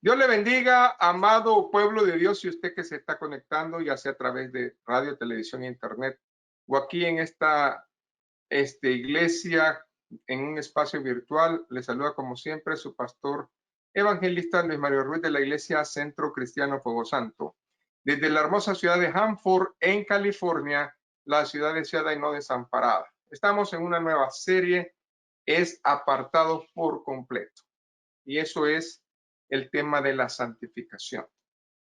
Dios le bendiga, amado pueblo de Dios, y usted que se está conectando, ya sea a través de radio, televisión, internet, o aquí en esta iglesia, en un espacio virtual. Le saluda como siempre su pastor evangelista Luis Mario Ruiz de la Iglesia Centro Cristiano Fuego Santo. Desde la hermosa ciudad de Hanford, en California, la ciudad deseada y no desamparada. Estamos en una nueva serie, es apartado por completo. Y eso es el tema de la santificación.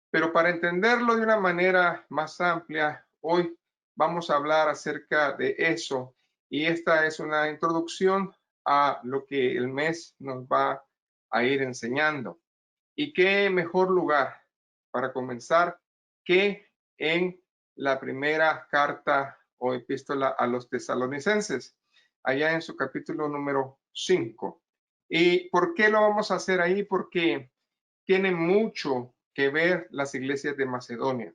Pero para entenderlo de una manera más amplia, hoy vamos a hablar acerca de eso. Y esta es una introducción a lo que el mes nos va a ir enseñando. Y qué mejor lugar para comenzar que en la primera carta o epístola a los tesalonicenses, allá en su capítulo número 5. ¿Y por qué lo vamos a hacer ahí? Porque tiene mucho que ver las iglesias de Macedonia,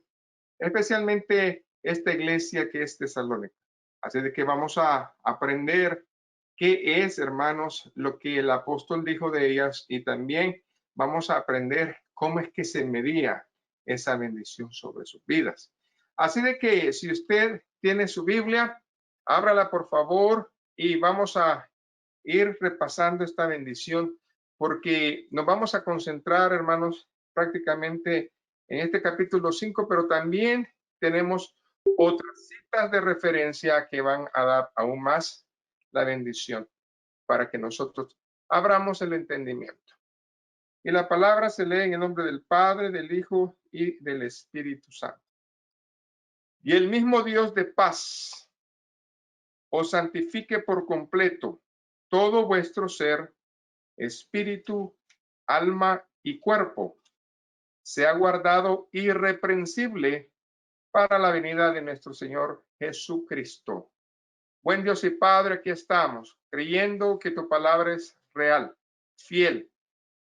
especialmente esta iglesia que es Tesalónica. Así de que vamos a aprender qué es, hermanos, lo que el apóstol dijo de ellas, y también vamos a aprender cómo es que se medía esa bendición sobre sus vidas. Así de que si usted tiene su Biblia, ábrala por favor y vamos a ir repasando esta bendición, porque nos vamos a concentrar, hermanos, prácticamente en este capítulo 5, pero también tenemos otras citas de referencia que van a dar aún más la bendición para que nosotros abramos el entendimiento. Y la palabra se lee en el nombre del Padre, del Hijo y del Espíritu Santo. Y el mismo Dios de paz os santifique por completo todo vuestro ser, espíritu, alma y cuerpo, sea guardado irreprensible para la venida de nuestro Señor Jesucristo. Buen Dios y Padre, aquí estamos, creyendo que tu palabra es real, fiel.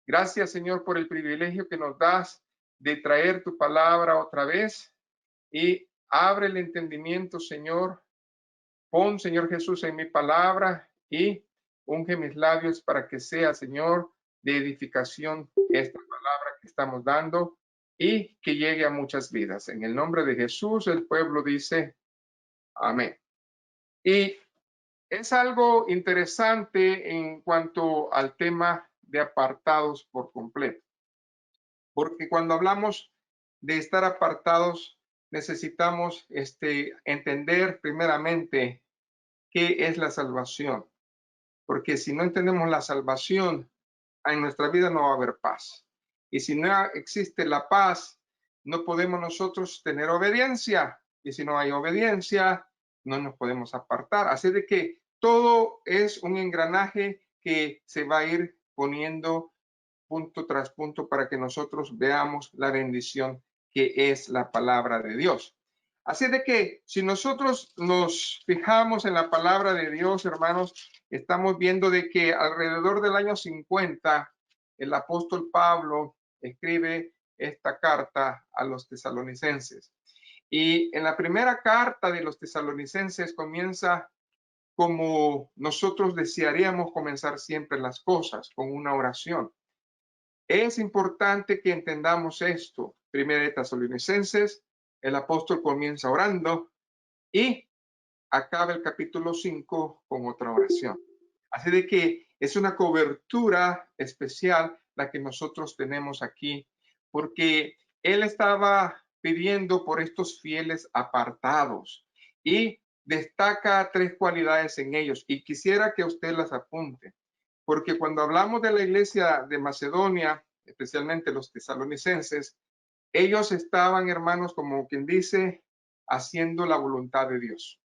Gracias, Señor, por el privilegio que nos das de traer tu palabra otra vez, y abre el entendimiento, Señor. Pon, Señor Jesús, en mi palabra y unge mis labios para que sea, Señor, de edificación esta palabra que estamos dando y que llegue a muchas vidas. En el nombre de Jesús, el pueblo dice amén. Y es algo interesante en cuanto al tema de apartados por completo, porque cuando hablamos de estar apartados, necesitamos entender primeramente qué es la salvación, porque si no entendemos la salvación, en nuestra vida no va a haber paz. Y si no existe la paz, no podemos nosotros tener obediencia. Y si no hay obediencia, no nos podemos apartar. Así de que todo es un engranaje que se va a ir poniendo punto tras punto para que nosotros veamos la bendición que es la palabra de Dios. Así de que si nosotros nos fijamos en la palabra de Dios, hermanos, estamos viendo de que alrededor del año 50, el apóstol Pablo escribe esta carta a los tesalonicenses. Y en la primera carta de los tesalonicenses comienza como nosotros desearíamos comenzar siempre las cosas, con una oración. Es importante que entendamos esto. Primera de Tesalonicenses, el apóstol comienza orando y acaba el capítulo 5 con otra oración. Así de que es una cobertura especial la que nosotros tenemos aquí, porque él estaba pidiendo por estos fieles apartados y destaca tres cualidades en ellos, y quisiera que usted las apunte, porque cuando hablamos de la iglesia de Macedonia, especialmente los tesalonicenses, ellos estaban, hermanos, como quien dice, haciendo la voluntad de Dios.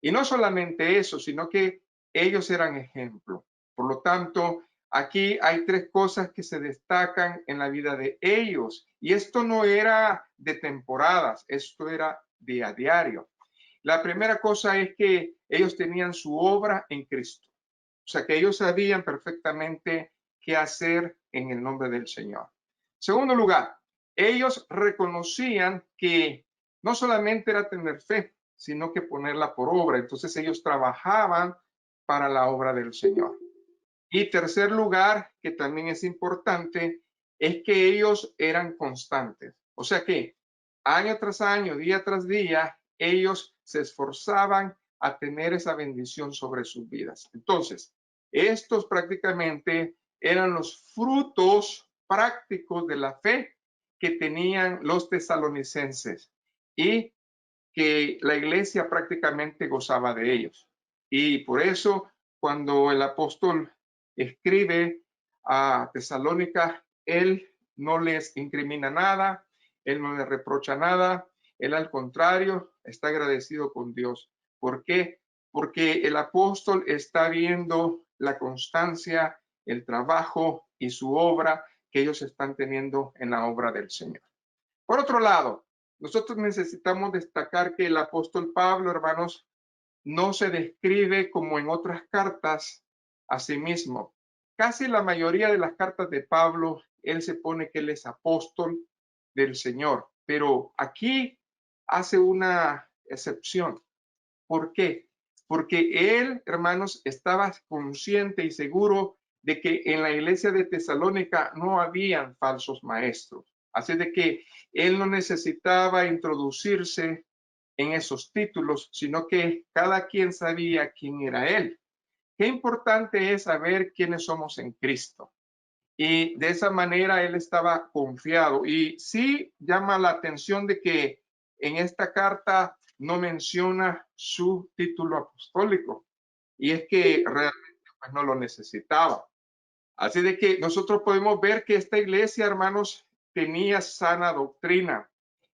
Y no solamente eso, sino que ellos eran ejemplo. Por lo tanto, aquí hay tres cosas que se destacan en la vida de ellos. Y esto no era de temporadas, esto era de a diario. La primera cosa es que ellos tenían su obra en Cristo. O sea, que ellos sabían perfectamente qué hacer en el nombre del Señor. Segundo lugar, ellos reconocían que no solamente era tener fe, sino que ponerla por obra. Entonces ellos trabajaban para la obra del Señor. Y tercer lugar, que también es importante, es que ellos eran constantes. O sea que año tras año, día tras día, ellos se esforzaban a tener esa bendición sobre sus vidas. Entonces, estos prácticamente eran los frutos prácticos de la fe que tenían los tesalonicenses y que la iglesia prácticamente gozaba de ellos. Y por eso, cuando el apóstol escribe a Tesalónica, él no les incrimina nada, él no les reprocha nada, él al contrario está agradecido con Dios. ¿Por qué? Porque el apóstol está viendo la constancia, el trabajo y su obra que ellos están teniendo en la obra del Señor. Por otro lado, nosotros necesitamos destacar que el apóstol Pablo, hermanos, no se describe como en otras cartas a sí mismo. Casi la mayoría de las cartas de Pablo, él se pone que él es apóstol del Señor, pero aquí hace una excepción. ¿Por qué? Porque él, hermanos, estaba consciente y seguro de que en la iglesia de Tesalónica no habían falsos maestros. Así de que él no necesitaba introducirse en esos títulos, sino que cada quien sabía quién era él. Qué importante es saber quiénes somos en Cristo. Y de esa manera él estaba confiado. Y sí llama la atención de que en esta carta no menciona su título apostólico. Y es que realmente pues, no lo necesitaba. Así de que nosotros podemos ver que esta iglesia, hermanos, tenía sana doctrina.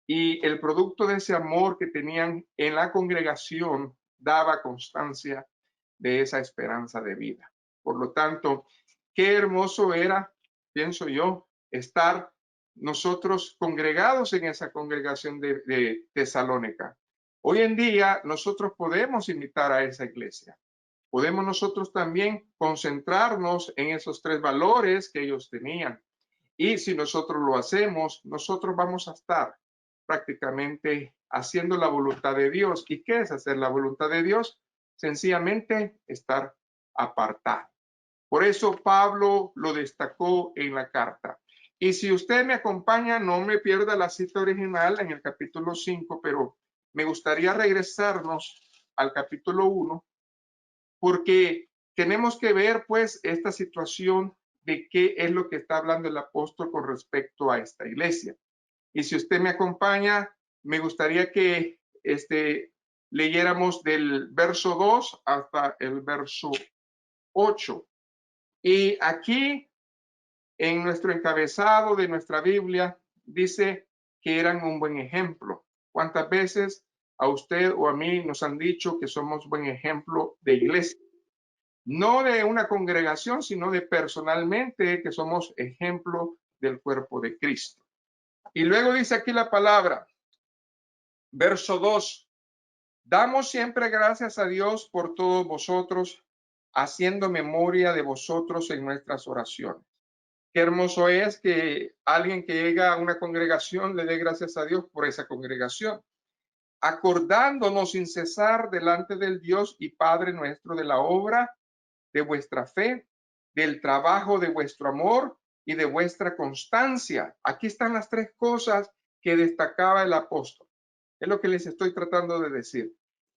Y el producto de ese amor que tenían en la congregación daba constancia de esa esperanza de vida. Por lo tanto, qué hermoso era, pienso yo, estar nosotros congregados en esa congregación de Tesalónica. Hoy en día nosotros podemos invitar a esa iglesia. Podemos nosotros también concentrarnos en esos tres valores que ellos tenían. Y si nosotros lo hacemos, nosotros vamos a estar prácticamente haciendo la voluntad de Dios. ¿Y qué es hacer la voluntad de Dios? Sencillamente estar apartado. Por eso Pablo lo destacó en la carta. Y si usted me acompaña, no me pierda la cita original en el capítulo 5, pero me gustaría regresarnos al capítulo 1, porque tenemos que ver pues esta situación de qué es lo que está hablando el apóstol con respecto a esta iglesia. Y si usted me acompaña, me gustaría que leyéramos del verso 2 hasta el verso 8. Y aquí en nuestro encabezado de nuestra Biblia dice que eran un buen ejemplo. ¿Cuántas veces a usted o a mí nos han dicho que somos buen ejemplo de iglesia? No de una congregación, sino de personalmente, que somos ejemplo del cuerpo de Cristo. Y luego dice aquí la palabra, verso 2, damos siempre gracias a Dios por todos vosotros, haciendo memoria de vosotros en nuestras oraciones. Qué hermoso es que alguien que llega a una congregación le dé gracias a Dios por esa congregación, acordándonos sin cesar delante del Dios y Padre nuestro de la obra de vuestra fe, del trabajo de vuestro amor y de vuestra constancia. Aquí están las tres cosas que destacaba el apóstol. Es lo que les estoy tratando de decir.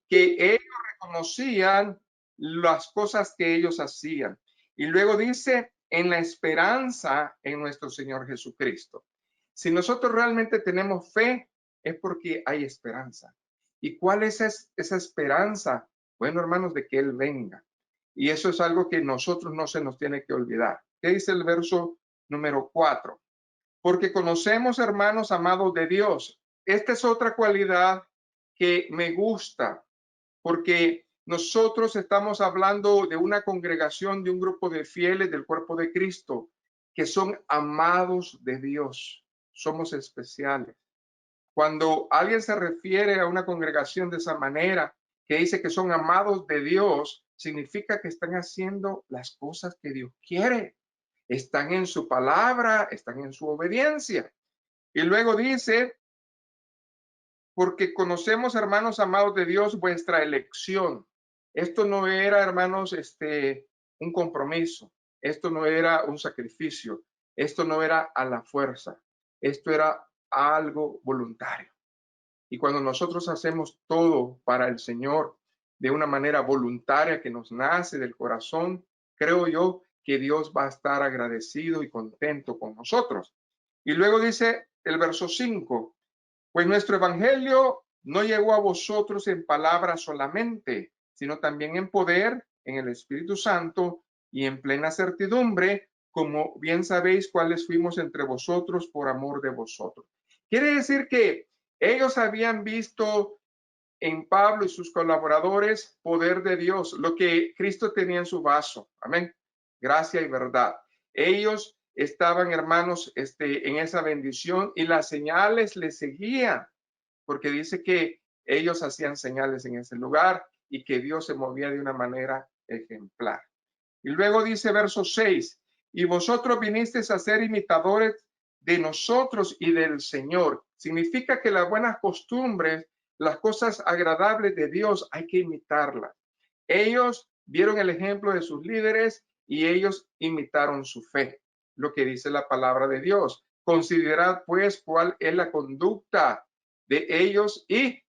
Que ellos reconocían las cosas que ellos hacían. Y luego dice, en la esperanza en nuestro Señor Jesucristo. Si nosotros realmente tenemos fe, es porque hay esperanza. ¿Y cuál es esa esperanza? Bueno, hermanos, de que Él venga. Y eso es algo que nosotros no se nos tiene que olvidar. ¿Qué dice el verso número 4? Porque conocemos, hermanos amados de Dios. Esta es otra cualidad que me gusta, porque nosotros estamos hablando de una congregación, de un grupo de fieles del cuerpo de Cristo, que son amados de Dios. Somos especiales. Cuando alguien se refiere a una congregación de esa manera, que dice que son amados de Dios, significa que están haciendo las cosas que Dios quiere. Están en su palabra, están en su obediencia. Y luego dice, porque conocemos, hermanos amados de Dios, vuestra elección. Esto no era, hermanos, un compromiso. Esto no era un sacrificio. Esto no era a la fuerza, esto era algo voluntario. Y cuando nosotros hacemos todo para el Señor de una manera voluntaria que nos nace del corazón, creo yo que Dios va a estar agradecido y contento con nosotros. Y luego dice el verso 5, pues nuestro evangelio no llegó a vosotros en palabras solamente, sino también en poder, en el Espíritu Santo y en plena certidumbre, como bien sabéis cuáles fuimos entre vosotros por amor de vosotros. Quiere decir que ellos habían visto en Pablo y sus colaboradores poder de Dios, lo que Cristo tenía en su vaso. Amén. Gracia y verdad. Ellos estaban, hermanos, en esa bendición y las señales les seguían, porque dice que ellos hacían señales en ese lugar y que Dios se movía de una manera ejemplar. Y luego dice verso 6, y vosotros vinisteis a ser imitadores de nosotros y del Señor. Significa que las buenas costumbres, las cosas agradables de Dios, hay que imitarlas. Ellos vieron el ejemplo de sus líderes y ellos imitaron su fe, lo que dice la palabra de Dios. Considerad pues cuál es la conducta de ellos y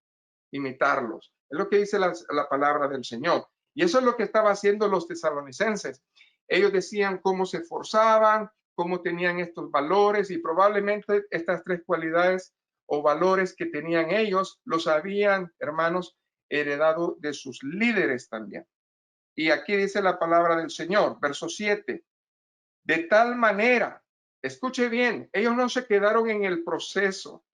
imitarlos. Es lo que dice la palabra del Señor. Y eso es lo que estaban haciendo los tesalonicenses. Ellos decían cómo se esforzaban, cómo tenían estos valores y probablemente estas tres cualidades o valores que tenían ellos los habían, hermanos, heredado de sus líderes también. Y aquí dice la palabra del Señor, verso 7. De tal manera, escuche bien, ellos no se quedaron en el proceso.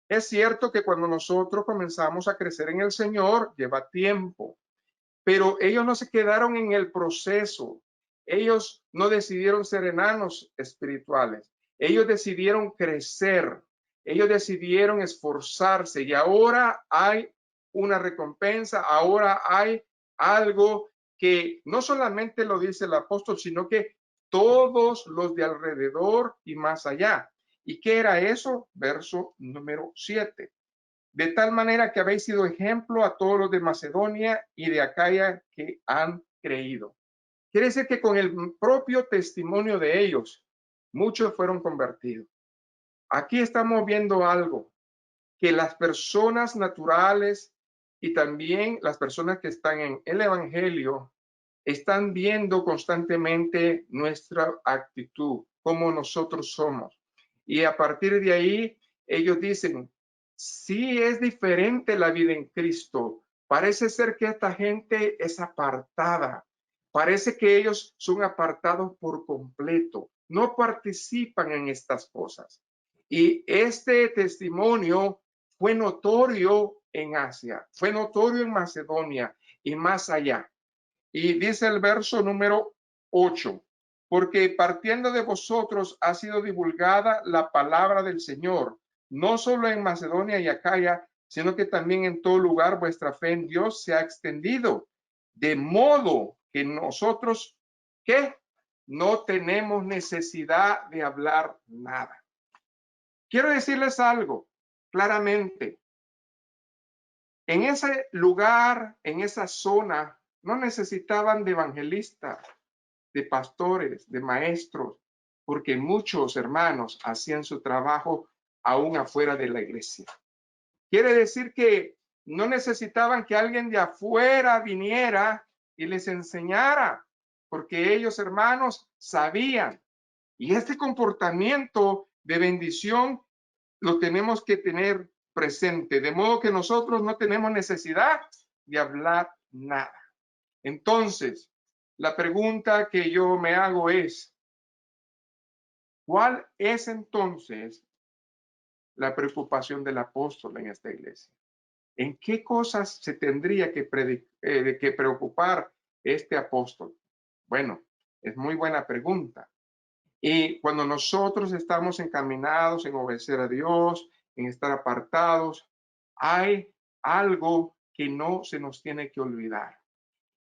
Es cierto que cuando nosotros comenzamos a crecer en el Señor, lleva tiempo, pero ellos no se quedaron en el proceso. Ellos no decidieron ser enanos espirituales. Ellos decidieron crecer. Ellos decidieron esforzarse y ahora hay una recompensa, ahora hay algo que no solamente lo dice el apóstol, sino que todos los de alrededor y más allá. ¿Y qué era eso? Verso número 7. De tal manera que habéis sido ejemplo a todos los de Macedonia y de Acaya que han creído. Quiere decir que con el propio testimonio de ellos, muchos fueron convertidos. Aquí estamos viendo algo, que las personas naturales y también las personas que están en el Evangelio están viendo constantemente nuestra actitud, cómo nosotros somos. Y a partir de ahí, ellos dicen, sí es diferente la vida en Cristo. Parece ser que esta gente es apartada. Parece que ellos son apartados por completo. No participan en estas cosas. Y este testimonio fue notorio en Asia, fue notorio en Macedonia y más allá. Y dice el verso número 8, porque partiendo de vosotros ha sido divulgada la palabra del Señor, no solo en Macedonia y Acaya, sino que también en todo lugar vuestra fe en Dios se ha extendido, de modo que nosotros, ¿qué? No tenemos necesidad de hablar nada. Quiero decirles algo claramente. En ese lugar, en esa zona, no necesitaban de evangelistas, de pastores, de maestros, porque muchos hermanos hacían su trabajo aún afuera de la iglesia. Quiere decir que no necesitaban que alguien de afuera viniera y les enseñara, porque ellos, hermanos, sabían. Y este comportamiento de bendición lo tenemos que tener presente, de modo que nosotros no tenemos necesidad de hablar nada. Entonces, la pregunta que yo me hago es, ¿cuál es entonces la preocupación del apóstol en esta iglesia? ¿En qué cosas se tendría que preocupar este apóstol? Bueno, es muy buena pregunta. Y cuando nosotros estamos encaminados en obedecer a Dios, en estar apartados, hay algo que no se nos tiene que olvidar.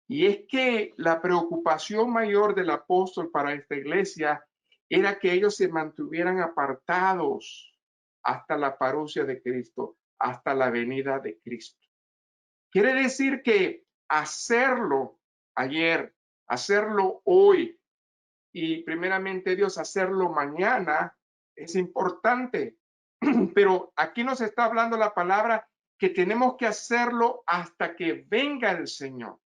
Y es que la preocupación mayor del apóstol para esta iglesia era que ellos se mantuvieran apartados hasta la parucia de Cristo, hasta la venida de Cristo. Quiere decir que hacerlo ayer, hacerlo hoy y primeramente Dios hacerlo mañana es importante. Pero aquí nos está hablando la palabra que tenemos que hacerlo hasta que venga el Señor.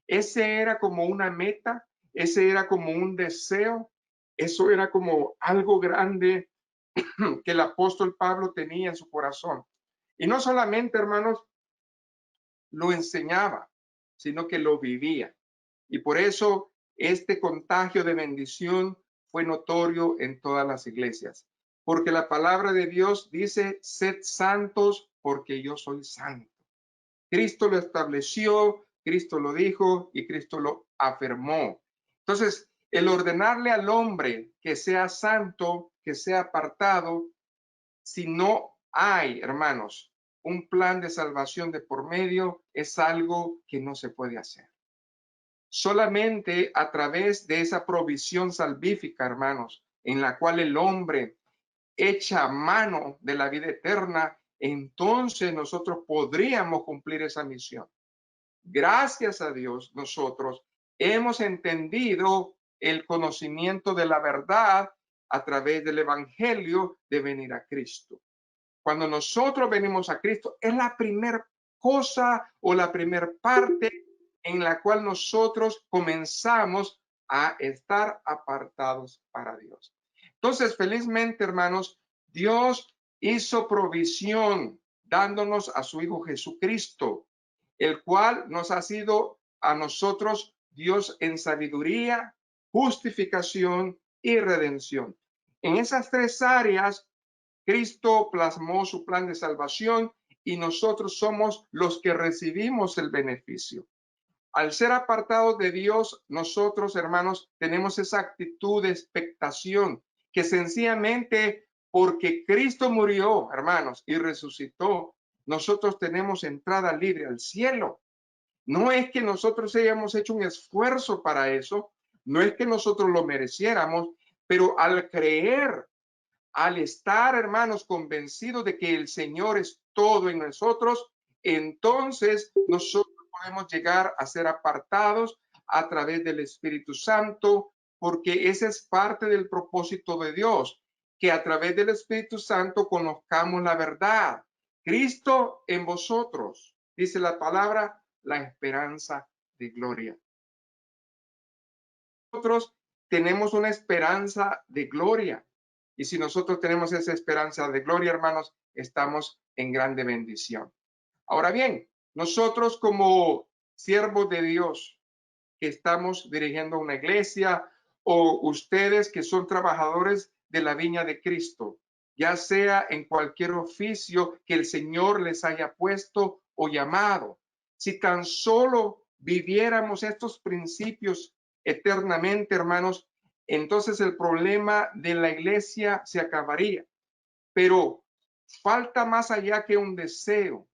Ese era como una meta, ese era como un deseo, eso era como algo grande que el apóstol Pablo tenía en su corazón. Y no solamente, hermanos, lo enseñaba, sino que lo vivía. Y por eso este contagio de bendición fue notorio en todas las iglesias. Porque la palabra de Dios dice, sed santos porque yo soy santo. Cristo lo estableció, Cristo lo dijo y Cristo lo afirmó. Entonces, el ordenarle al hombre que sea santo, que sea apartado, si no hay, hermanos, un plan de salvación de por medio, es algo que no se puede hacer. Solamente a través de esa provisión salvífica, hermanos, en la cual el hombre echa mano de la vida eterna, entonces nosotros podríamos cumplir esa misión. Gracias a Dios, nosotros hemos entendido el conocimiento de la verdad a través del evangelio de venir a Cristo. Cuando nosotros venimos a Cristo, es la primera cosa o la primera parte en la cual nosotros comenzamos a estar apartados para Dios. Entonces, felizmente, hermanos, Dios hizo provisión dándonos a su Hijo Jesucristo, el cual nos ha sido a nosotros Dios en sabiduría, justificación y redención. En esas tres áreas, Cristo plasmó su plan de salvación y nosotros somos los que recibimos el beneficio. Al ser apartados de Dios, nosotros, hermanos, tenemos esa actitud de expectación que sencillamente porque Cristo murió, hermanos, y resucitó, nosotros tenemos entrada libre al cielo. No es que nosotros hayamos hecho un esfuerzo para eso, no es que nosotros lo mereciéramos, pero al creer, al estar, hermanos, convencidos de que el Señor es todo en nosotros, entonces nosotros podemos llegar a ser apartados a través del Espíritu Santo, porque ese es parte del propósito de Dios, que a través del Espíritu Santo conozcamos la verdad. Cristo en vosotros, dice la palabra, la esperanza de gloria. Nosotros tenemos una esperanza de gloria. Y si nosotros tenemos esa esperanza de gloria, hermanos, estamos en grande bendición. Ahora bien, nosotros como siervos de Dios que estamos dirigiendo una iglesia o ustedes que son trabajadores de la viña de Cristo, ya sea en cualquier oficio que el Señor les haya puesto o llamado, si tan solo viviéramos estos principios eternamente, hermanos, entonces el problema de la iglesia se acabaría. Pero falta más allá que un deseo.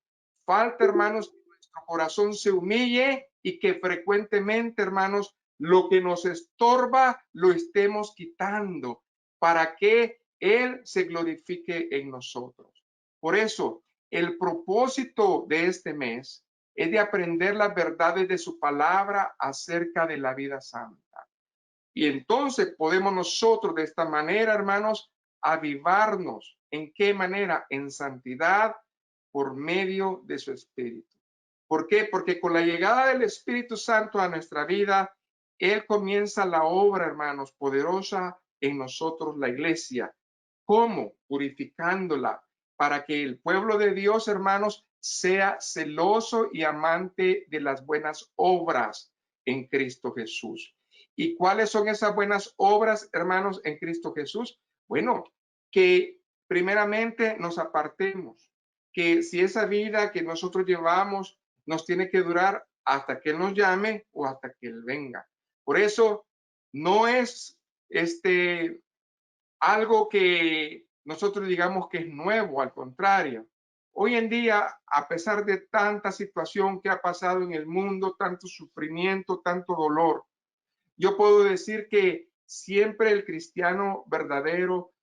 Falta, hermanos, que nuestro corazón se humille y que frecuentemente, hermanos, lo que nos estorba lo estemos quitando para que Él se glorifique en nosotros. Por eso, el propósito de este mes es de aprender las verdades de su palabra acerca de la vida santa. Y entonces podemos nosotros de esta manera, hermanos, avivarnos. ¿En qué manera? En santidad por medio de su Espíritu. ¿Por qué? Porque con la llegada del Espíritu Santo a nuestra vida, Él comienza la obra, hermanos, poderosa en nosotros, la iglesia. ¿Cómo? Purificándola para que el pueblo de Dios, hermanos, sea celoso y amante de las buenas obras en Cristo Jesús. ¿Y cuáles son esas buenas obras, hermanos, en Cristo Jesús? Bueno, que primeramente nos apartemos, que si esa vida que nosotros llevamos nos tiene que durar hasta que Él nos llame o hasta que Él venga. Por eso no es algo que nosotros digamos que es nuevo, al contrario. Hoy en día, a pesar de tanta situación que ha pasado en el mundo, tanto sufrimiento, tanto dolor, yo puedo decir que siempre el cristiano verdadero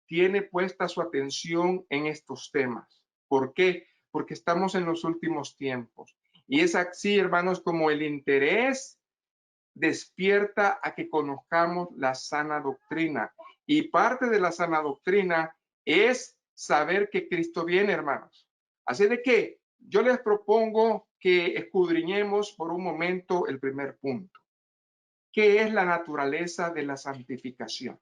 tiene puesta su atención en estos temas. ¿Por qué? Porque estamos en los últimos tiempos. Y es así, hermanos, como el interés despierta a que conozcamos la sana doctrina. Y parte de la sana doctrina es saber que Cristo viene, hermanos. Así de que yo les propongo que escudriñemos por un momento el primer punto. ¿Qué es la naturaleza de la santificación?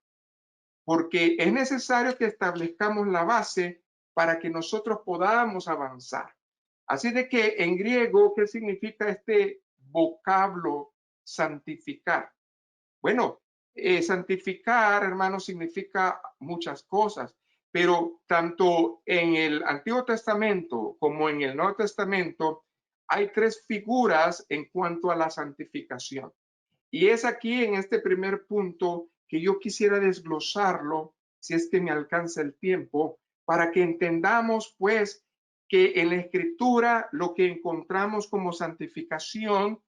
Porque es necesario que establezcamos la base para que nosotros podamos avanzar. Así de que en griego, ¿qué significa este vocablo santificar? Bueno, santificar, hermano, significa muchas cosas, pero tanto en el Antiguo Testamento como en el Nuevo Testamento hay tres figuras en cuanto a la santificación. Y es aquí en este primer punto que yo quisiera desglosarlo, si es que me alcanza el tiempo, para que entendamos pues que en la Escritura lo que encontramos como santificación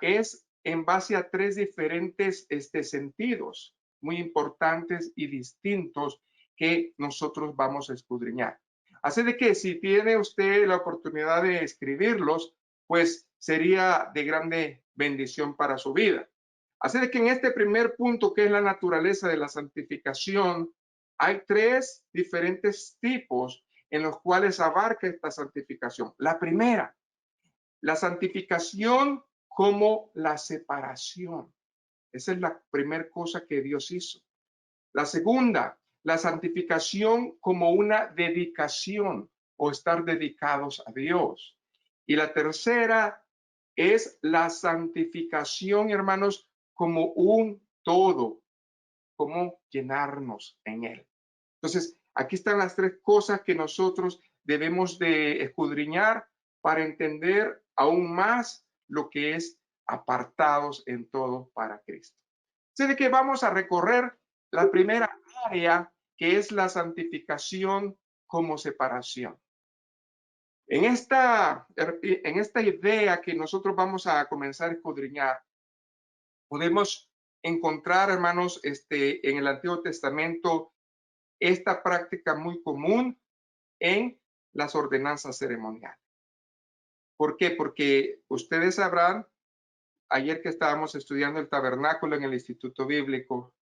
es en base a tres diferentes sentidos muy importantes y distintos que nosotros vamos a escudriñar. Así de que si tiene usted la oportunidad de escribirlos, pues sería de grande bendición para su vida. Así de que en este primer punto, que es la naturaleza de la santificación, hay tres diferentes tipos en los cuales abarca esta santificación. La primera, la santificación como la separación. Esa es la primera cosa que Dios hizo. La segunda, la santificación como una dedicación o estar dedicados a Dios. Y la tercera es la santificación, hermanos, como un todo, como llenarnos en Él. Entonces, aquí están las tres cosas que nosotros debemos de escudriñar para entender aún más lo que es apartados en todo para Cristo. Así de que vamos a recorrer la primera área, que es la santificación como separación. En esta idea que nosotros vamos a comenzar a escudriñar, podemos encontrar, hermanos, en el Antiguo Testamento esta práctica muy común en las ordenanzas ceremoniales. ¿Por qué? Porque ustedes sabrán, ayer que estábamos estudiando el tabernáculo en el Instituto Bíblico,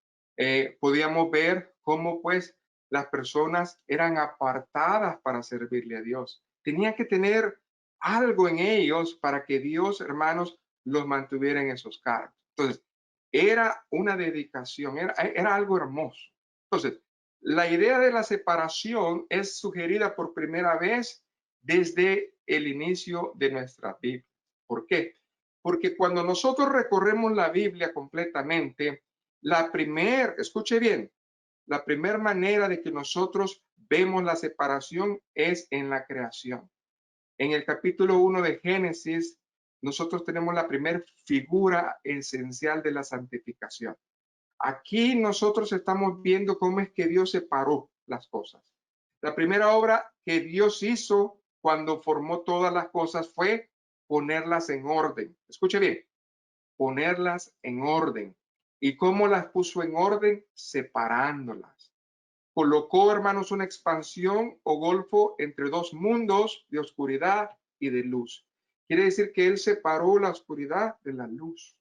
podíamos ver cómo pues las personas eran apartadas para servirle a Dios. Tenían que tener algo en ellos para que Dios, hermanos, los mantuviera en esos cargos. Entonces, era una dedicación, era algo hermoso. Entonces, la idea de la separación es sugerida por primera vez desde el inicio de nuestra Biblia. ¿Por qué? Porque cuando nosotros recorremos la Biblia completamente, escuche bien, la primera manera de que nosotros vemos la separación es en la creación. En el capítulo 1 de Génesis, nosotros tenemos la primera figura esencial de la santificación. Aquí nosotros estamos viendo cómo es que Dios separó las cosas. La primera obra que Dios hizo cuando formó todas las cosas fue ponerlas en orden. Escuche bien, ponerlas en orden. ¿Y cómo las puso en orden? Separándolas. Colocó, hermanos, una expansión o golfo entre dos mundos de oscuridad y de luz. Quiere decir que Él separó la oscuridad de la luz.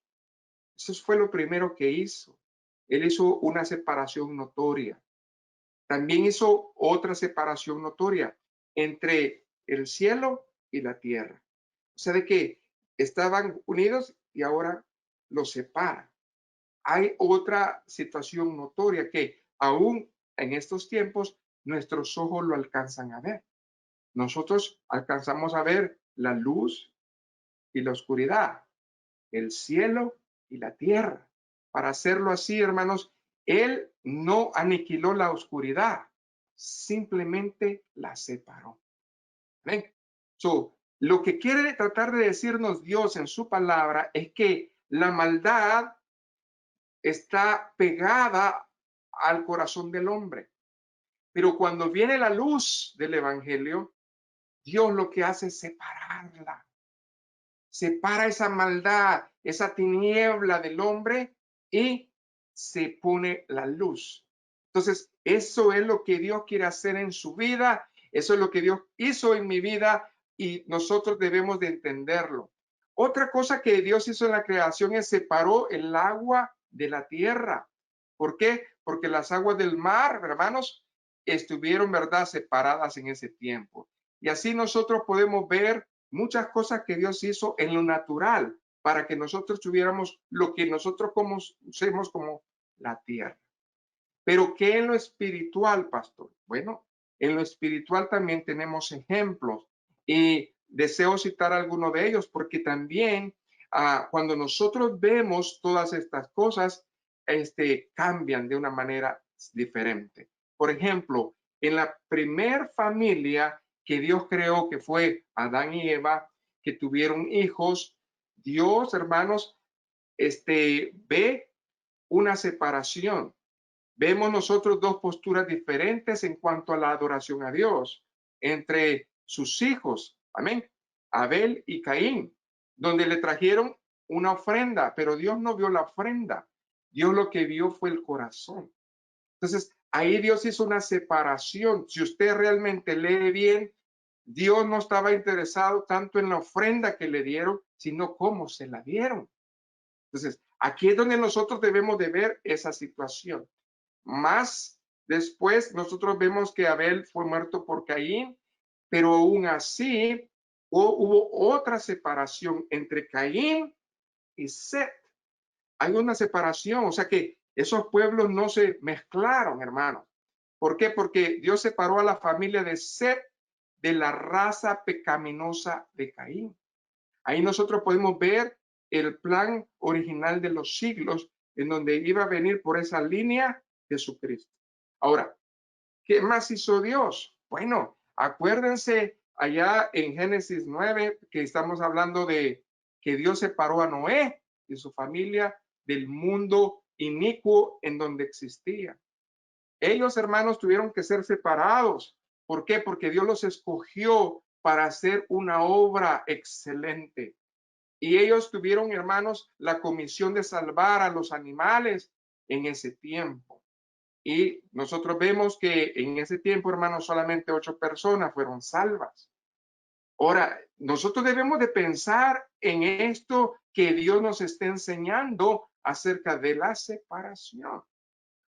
Eso fue lo primero que hizo. Él hizo una separación notoria. También hizo otra separación notoria entre el cielo y la tierra. O sea, de que estaban unidos y ahora los separa. Hay otra situación notoria que aún en estos tiempos nuestros ojos lo alcanzan a ver. Nosotros alcanzamos a ver la luz y la oscuridad, el cielo y la tierra. Para hacerlo así, hermanos, Él no aniquiló la oscuridad, simplemente la separó. ¿Ven? Lo que quiere tratar de decirnos Dios en su palabra es que la maldad está pegada al corazón del hombre. Pero cuando viene la luz del Evangelio, Dios lo que hace es separarla. Separa esa maldad, esa tiniebla del hombre y se pone la luz. Entonces, eso es lo que Dios quiere hacer en su vida, eso es lo que Dios hizo en mi vida y nosotros debemos de entenderlo. Otra cosa que Dios hizo en la creación es separó el agua de la tierra. ¿Por qué? Porque las aguas del mar, hermanos, estuvieron, ¿verdad?, separadas en ese tiempo. Y así nosotros podemos ver muchas cosas que Dios hizo en lo natural para que nosotros tuviéramos lo que nosotros conocemos como la tierra. Pero ¿qué en lo espiritual, pastor? Bueno, en lo espiritual también tenemos ejemplos y deseo citar alguno de ellos porque también cuando nosotros vemos todas estas cosas, cambian de una manera diferente. Por ejemplo, en la primer familia que Dios creó, que fue Adán y Eva, que tuvieron hijos, Dios, hermanos, ve una separación. Vemos nosotros dos posturas diferentes en cuanto a la adoración a Dios entre sus hijos, amén, Abel y Caín, donde le trajeron una ofrenda, pero Dios no vio la ofrenda. Dios lo que vio fue el corazón. Entonces, ahí Dios hizo una separación. Si usted realmente lee bien, Dios no estaba interesado tanto en la ofrenda que le dieron, sino cómo se la dieron. Entonces, aquí es donde nosotros debemos de ver esa situación. Más después nosotros vemos que Abel fue muerto por Caín, pero aún así hubo otra separación entre Caín y Set. Hay una separación, o sea que esos pueblos no se mezclaron, hermanos. ¿Por qué? Porque Dios separó a la familia de Set de la raza pecaminosa de Caín. Ahí nosotros podemos ver el plan original de los siglos en donde iba a venir por esa línea Jesucristo. Ahora, ¿qué más hizo Dios? Bueno, acuérdense allá en Génesis 9 que estamos hablando de que Dios separó a Noé y su familia del mundo inicuo en donde existía. Ellos, hermanos, tuvieron que ser separados. ¿Por qué? Porque Dios los escogió para hacer una obra excelente. Y ellos tuvieron, hermanos, la comisión de salvar a los animales en ese tiempo. Y nosotros vemos que en ese tiempo, hermanos, solamente 8 personas fueron salvas. Ahora, nosotros debemos de pensar en esto que Dios nos está enseñando acerca de la separación.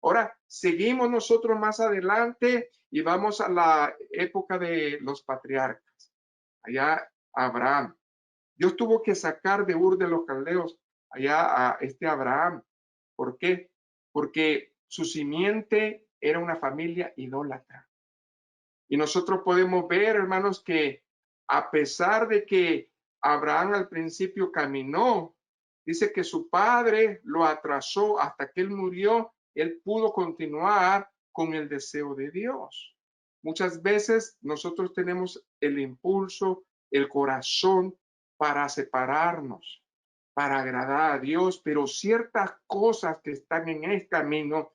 Ahora, seguimos nosotros más adelante y vamos a la época de los patriarcas. Allá Abraham. Dios tuvo que sacar de Ur de los Caldeos allá a Abraham. ¿Por qué? Porque su simiente era una familia idólatra. Y nosotros podemos ver, hermanos, que a pesar de que Abraham al principio caminó, dice que su padre lo atrasó hasta que él murió, él pudo continuar con el deseo de Dios. Muchas veces nosotros tenemos el impulso, el corazón para separarnos, para agradar a Dios, pero ciertas cosas que están en el camino,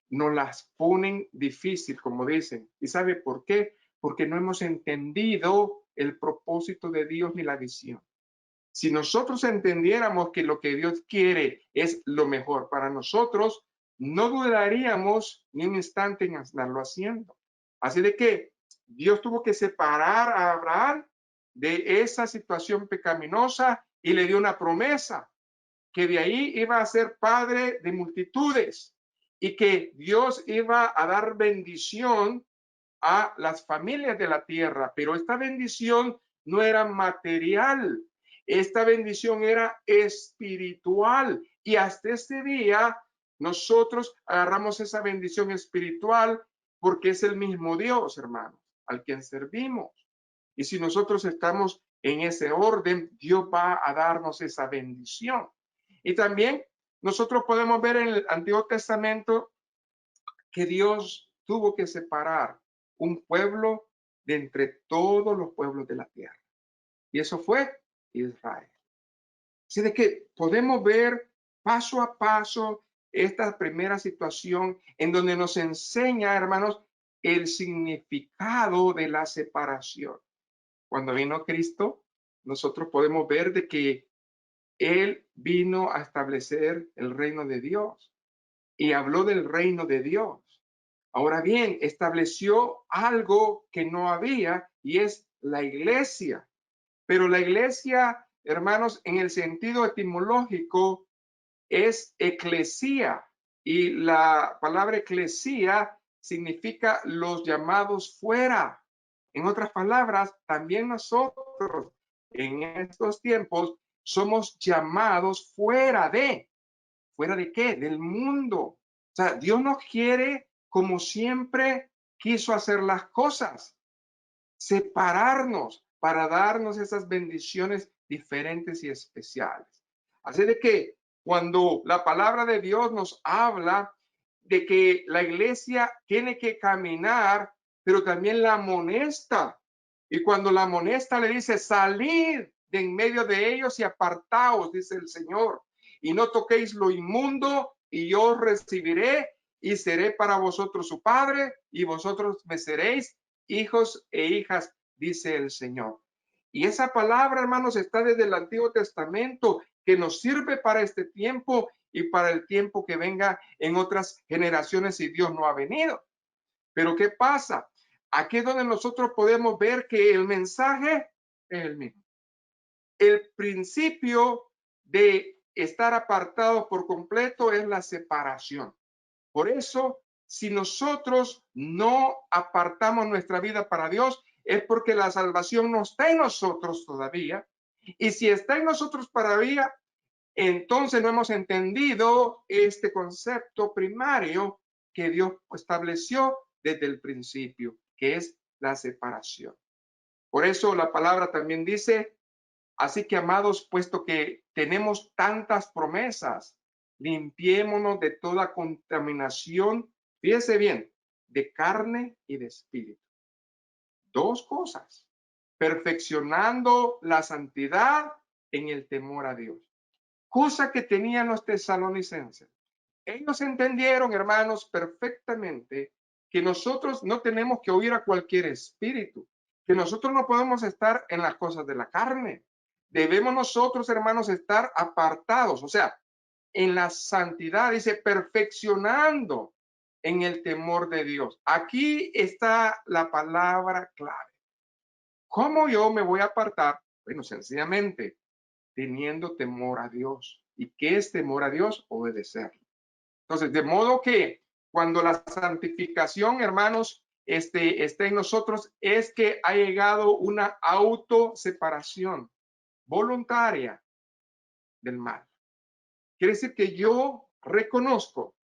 nos las ponen difícil, como dicen. ¿Y sabe por qué? Porque no hemos entendido el propósito de Dios ni la visión. Si nosotros entendiéramos que lo que Dios quiere es lo mejor para nosotros, no dudaríamos ni un instante en estarlo haciendo. Así de que Dios tuvo que separar a Abraham de esa situación pecaminosa y le dio una promesa que de ahí iba a ser padre de multitudes y que Dios iba a dar bendición a las familias de la tierra, pero esta bendición no era material, esta bendición era espiritual y hasta este día nosotros agarramos esa bendición espiritual porque es el mismo Dios, hermanos, al quien servimos. Y si nosotros estamos en ese orden, Dios va a darnos esa bendición. Y también nosotros podemos ver en el Antiguo Testamento que Dios tuvo que separar un pueblo de entre todos los pueblos de la tierra. Y eso fue Israel. Así de que podemos ver paso a paso esta primera situación en donde nos enseña, hermanos, el significado de la separación. Cuando vino Cristo, nosotros podemos ver de que Él vino a establecer el reino de Dios y habló del reino de Dios. Ahora bien, estableció algo que no había y es la iglesia. Pero la iglesia, hermanos, en el sentido etimológico es eclesía, y la palabra eclesía significa los llamados fuera. En otras palabras, también nosotros en estos tiempos somos llamados ¿fuera de qué? Del mundo. O sea, Dios nos quiere como siempre quiso hacer las cosas, separarnos para darnos esas bendiciones diferentes y especiales. Así de que cuando la palabra de Dios nos habla de que la iglesia tiene que caminar, pero también la amonesta. Y cuando la amonesta le dice, salid de en medio de ellos y apartaos, dice el Señor, y no toquéis lo inmundo, y yo os recibiré y seré para vosotros su padre, y vosotros me seréis hijos e hijas, dice el Señor. Y esa palabra, hermanos, está desde el Antiguo Testamento, que nos sirve para este tiempo y para el tiempo que venga en otras generaciones si Dios no ha venido. Pero ¿qué pasa? Aquí es donde nosotros podemos ver que el mensaje es el mismo. El principio de estar apartado por completo es la separación. Por eso, si nosotros no apartamos nuestra vida para Dios, es porque la salvación no está en nosotros todavía. Y si está en nosotros todavía, entonces no hemos entendido este concepto primario que Dios estableció desde el principio, que es la separación. Por eso la palabra también dice, así que amados, puesto que tenemos tantas promesas, limpiémonos de toda contaminación, fíjese bien, de carne y de espíritu. Dos cosas, perfeccionando la santidad en el temor a Dios. Cosa que tenían los tesalonicenses. Ellos entendieron, hermanos, perfectamente que nosotros no tenemos que oír a cualquier espíritu, que nosotros no podemos estar en las cosas de la carne. Debemos nosotros, hermanos, estar apartados, o sea, en la santidad, dice, perfeccionando en el temor de Dios. Aquí está la palabra clave. ¿Cómo yo me voy a apartar? Bueno, sencillamente, teniendo temor a Dios. ¿Y qué es temor a Dios? Obedecer. Entonces, de modo que cuando la santificación, hermanos, está en nosotros, es que ha llegado una autoseparación voluntaria del mal. Quiere decir que yo reconozco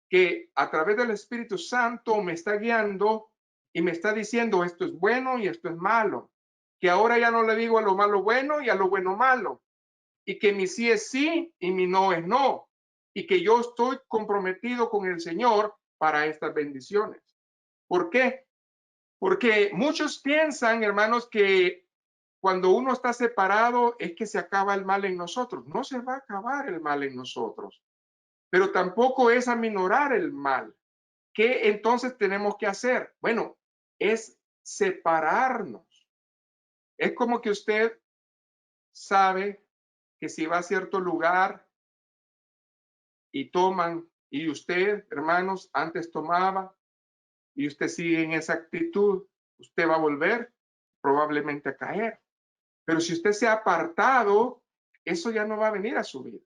que a través del Espíritu Santo me está guiando y me está diciendo esto es bueno y esto es malo. Que ahora ya no le digo a lo malo bueno y a lo bueno malo. Y que mi sí es sí y mi no es no. Y que yo estoy comprometido con el Señor para estas bendiciones. ¿Por qué? Porque muchos piensan, hermanos, que cuando uno está separado es que se acaba el mal en nosotros. No se va a acabar el mal en nosotros, pero tampoco es aminorar el mal. ¿Qué entonces tenemos que hacer? Bueno, es separarnos. Es como que usted sabe que si va a cierto lugar y toman, y usted, hermanos, antes tomaba, y usted sigue en esa actitud, usted va a volver probablemente a caer. Pero si usted se ha apartado, eso ya no va a venir a su vida.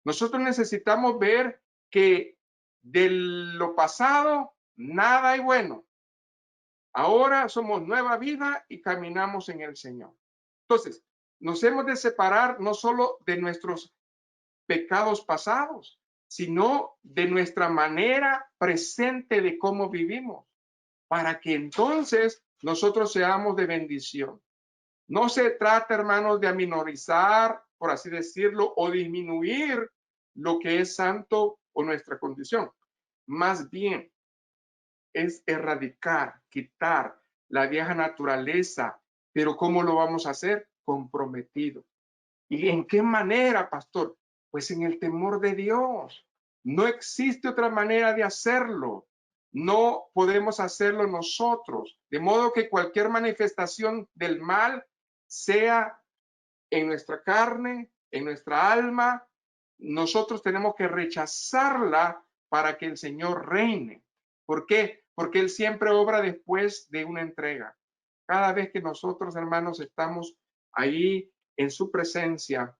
Nosotros necesitamos ver que de lo pasado nada hay bueno. Ahora somos nueva vida y caminamos en el Señor. Entonces, nos hemos de separar no solo de nuestros pecados pasados, sino de nuestra manera presente de cómo vivimos, para que entonces nosotros seamos de bendición. No se trata, hermanos, de aminorizar, por así decirlo, o disminuir lo que es santo o nuestra condición. Más bien, es erradicar, quitar la vieja naturaleza. Pero ¿cómo lo vamos a hacer? Comprometido. ¿Y en qué manera, pastor? Pues en el temor de Dios. No existe otra manera de hacerlo. No podemos hacerlo nosotros. De modo que cualquier manifestación del mal, sea en nuestra carne, en nuestra alma, nosotros tenemos que rechazarla para que el Señor reine. ¿Por qué? Porque Él siempre obra después de una entrega. Cada vez que nosotros, hermanos, estamos ahí en su presencia.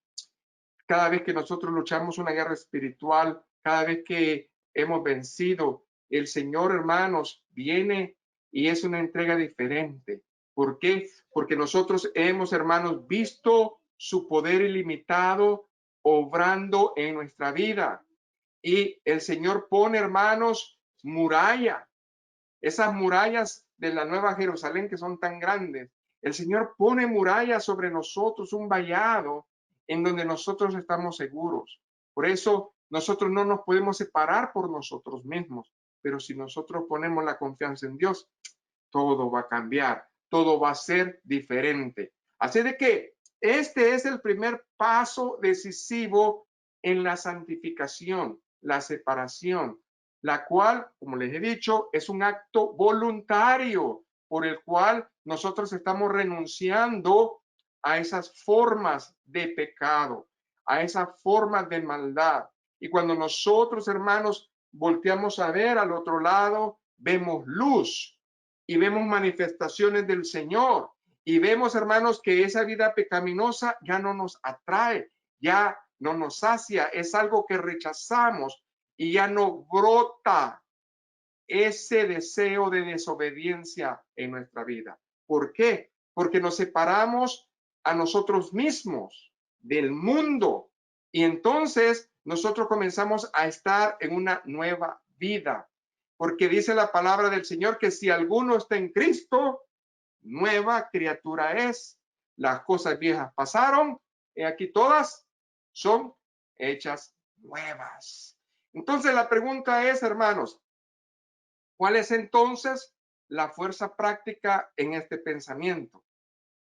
Cada vez que nosotros luchamos una guerra espiritual, cada vez que hemos vencido, el Señor, hermanos, viene y es una entrega diferente. ¿Por qué? Porque nosotros hemos, hermanos, visto su poder ilimitado obrando en nuestra vida. Y el Señor pone, hermanos, muralla. Esas murallas de la Nueva Jerusalén que son tan grandes. El Señor pone murallas sobre nosotros, un vallado en donde nosotros estamos seguros. Por eso nosotros no nos podemos separar por nosotros mismos, pero si nosotros ponemos la confianza en Dios, todo va a cambiar, todo va a ser diferente. Así de que este es el primer paso decisivo en la santificación, la separación, la cual, como les he dicho, es un acto voluntario por el cual nosotros estamos renunciando a esas formas de pecado, a esas formas de maldad. Y cuando nosotros, hermanos, volteamos a ver al otro lado, vemos luz y vemos manifestaciones del Señor y vemos, hermanos, que esa vida pecaminosa ya no nos atrae, ya no nos sacia, es algo que rechazamos y ya no brota ese deseo de desobediencia en nuestra vida. ¿Por qué? Porque nos separamos a nosotros mismos del mundo y entonces nosotros comenzamos a estar en una nueva vida. Porque dice la palabra del Señor que si alguno está en Cristo, nueva criatura es. Las cosas viejas pasaron y aquí todas son hechas nuevas. Entonces la pregunta es, hermanos, ¿cuál es entonces la fuerza práctica en este pensamiento?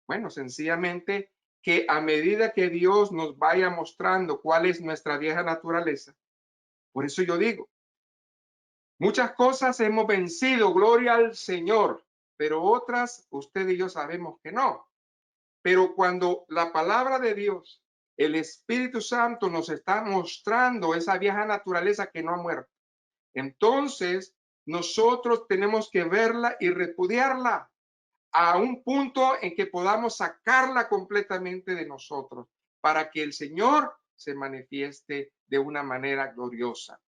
Bueno, sencillamente que a medida que Dios nos vaya mostrando cuál es nuestra vieja naturaleza, por eso yo digo, muchas cosas hemos vencido, gloria al Señor, pero otras usted y yo sabemos que no. Pero cuando la palabra de Dios, el Espíritu Santo nos está mostrando esa vieja naturaleza que no ha muerto, entonces nosotros tenemos que verla y repudiarla a un punto en que podamos sacarla completamente de nosotros para que el Señor se manifieste de una manera gloriosa.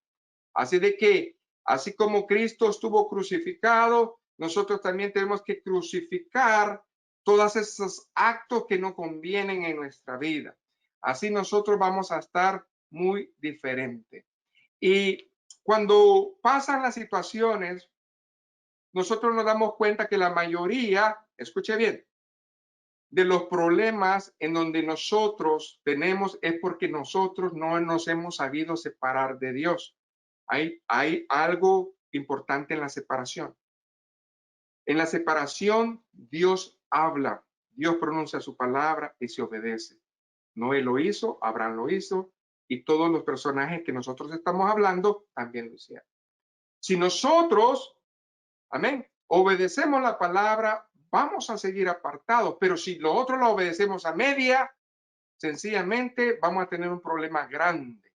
Así de que, así como Cristo estuvo crucificado, nosotros también tenemos que crucificar todos esos actos que no convienen en nuestra vida. Así nosotros vamos a estar muy diferentes. Y cuando pasan las situaciones, nosotros nos damos cuenta que la mayoría, escuche bien, de los problemas en donde nosotros tenemos es porque nosotros no nos hemos sabido separar de Dios. Hay algo importante en la separación. En la separación, Dios habla, Dios pronuncia su palabra y se obedece. Noé lo hizo, Abraham lo hizo y todos los personajes que nosotros estamos hablando también lo hicieron. Si nosotros, amén, obedecemos la palabra, vamos a seguir apartados, pero si lo otro lo obedecemos a media, sencillamente vamos a tener un problema grande.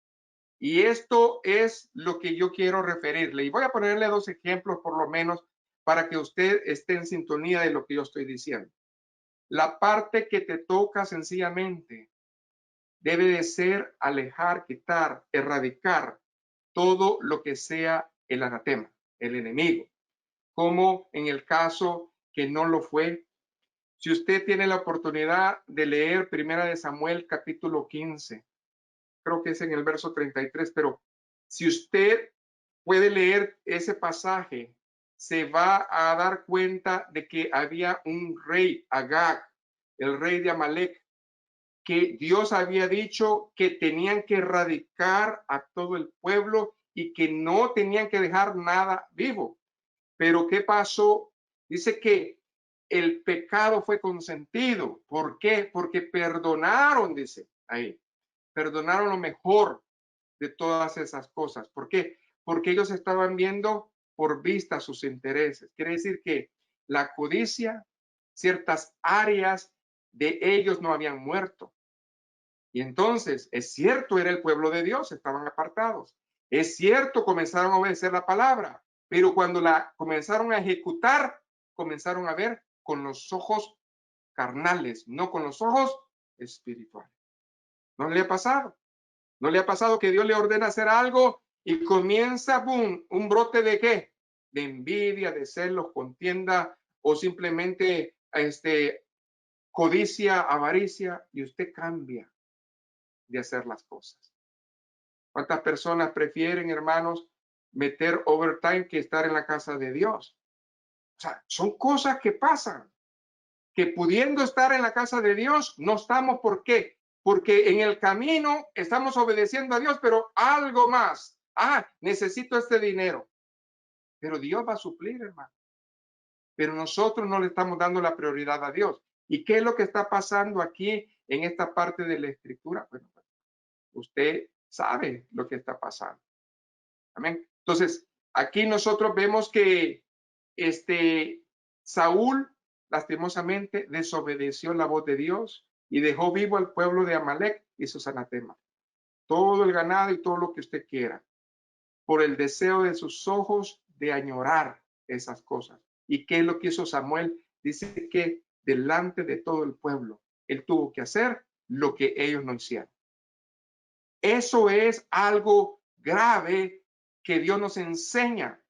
Y esto es lo que yo quiero referirle. Y voy a ponerle dos ejemplos por lo menos para que usted esté en sintonía de lo que yo estoy diciendo. La parte que te toca sencillamente debe de ser alejar, quitar, erradicar todo lo que sea el anatema, el enemigo, como en el caso que no lo fue. Si usted tiene la oportunidad de leer Primera de Samuel capítulo 15, creo que es en el verso 33, pero si usted puede leer ese pasaje, se va a dar cuenta de que había un rey, Agag, el rey de Amalek, que Dios había dicho que tenían que erradicar a todo el pueblo y que no tenían que dejar nada vivo. Pero ¿qué pasó? Dice que el pecado fue consentido. ¿Por qué? Porque perdonaron, dice ahí. Perdonaron lo mejor de todas esas cosas. ¿Por qué? Porque ellos estaban viendo por vista sus intereses. Quiere decir que la codicia, ciertas áreas de ellos no habían muerto. Y entonces, es cierto, era el pueblo de Dios, estaban apartados. Es cierto, comenzaron a obedecer la palabra, pero cuando la comenzaron a ejecutar, comenzaron a ver con los ojos carnales, no con los ojos espirituales. ¿No le ha pasado? ¿No le ha pasado que Dios le ordena hacer algo y comienza, boom, un brote de qué? De envidia, de celos, contienda o simplemente codicia, avaricia, y usted cambia de hacer las cosas. ¿Cuántas personas prefieren, hermanos, meter overtime que estar en la casa de Dios? O sea, son cosas que pasan, que pudiendo estar en la casa de Dios, no estamos. ¿Por qué? Porque en el camino estamos obedeciendo a Dios, pero algo más. Necesito este dinero. Pero Dios va a suplir, hermano. Pero nosotros no le estamos dando la prioridad a Dios. ¿Y qué es lo que está pasando aquí en esta parte de la escritura? Bueno, usted sabe lo que está pasando. Amén. Entonces, aquí nosotros vemos que Saúl lastimosamente desobedeció la voz de Dios y dejó vivo al pueblo de Amalek y sus anatemas. Todo el ganado y todo lo que usted quiera, por el deseo de sus ojos de añorar esas cosas. ¿Y qué es lo que hizo Samuel? Dice que delante de todo el pueblo, él tuvo que hacer lo que ellos no hicieron. Eso es algo grave que Dios nos enseña.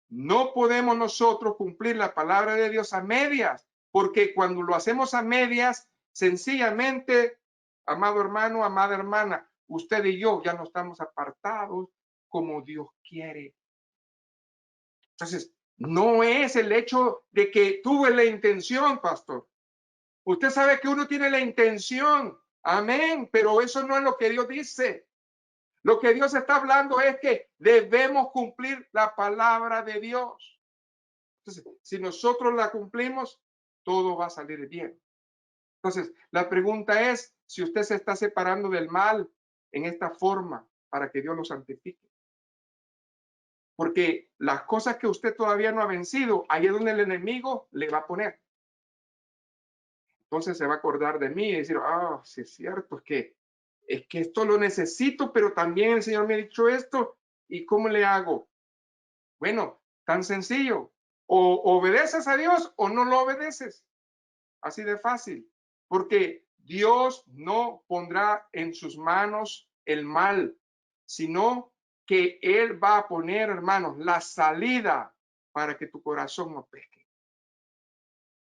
No podemos nosotros cumplir la palabra de Dios a medias, porque cuando lo hacemos a medias, sencillamente, amado hermano, amada hermana, usted y yo ya no estamos apartados como Dios quiere. Entonces, no es el hecho de que tuve la intención, pastor. Usted sabe que uno tiene la intención, amén, pero eso no es lo que Dios dice. Lo que Dios está hablando es que debemos cumplir la palabra de Dios. Entonces, si nosotros la cumplimos, todo va a salir bien. Entonces, la pregunta es si usted se está separando del mal en esta forma para que Dios lo santifique. Porque las cosas que usted todavía no ha vencido, ahí es donde el enemigo le va a poner. Entonces se va a acordar de mí y decir, sí es cierto, es que esto lo necesito, pero también el Señor me ha dicho esto, ¿y cómo le hago? Bueno, tan sencillo, o obedeces a Dios o no lo obedeces. Así de fácil, porque Dios no pondrá en sus manos el mal, sino que Él va a poner, hermanos, la salida para que tu corazón no peque.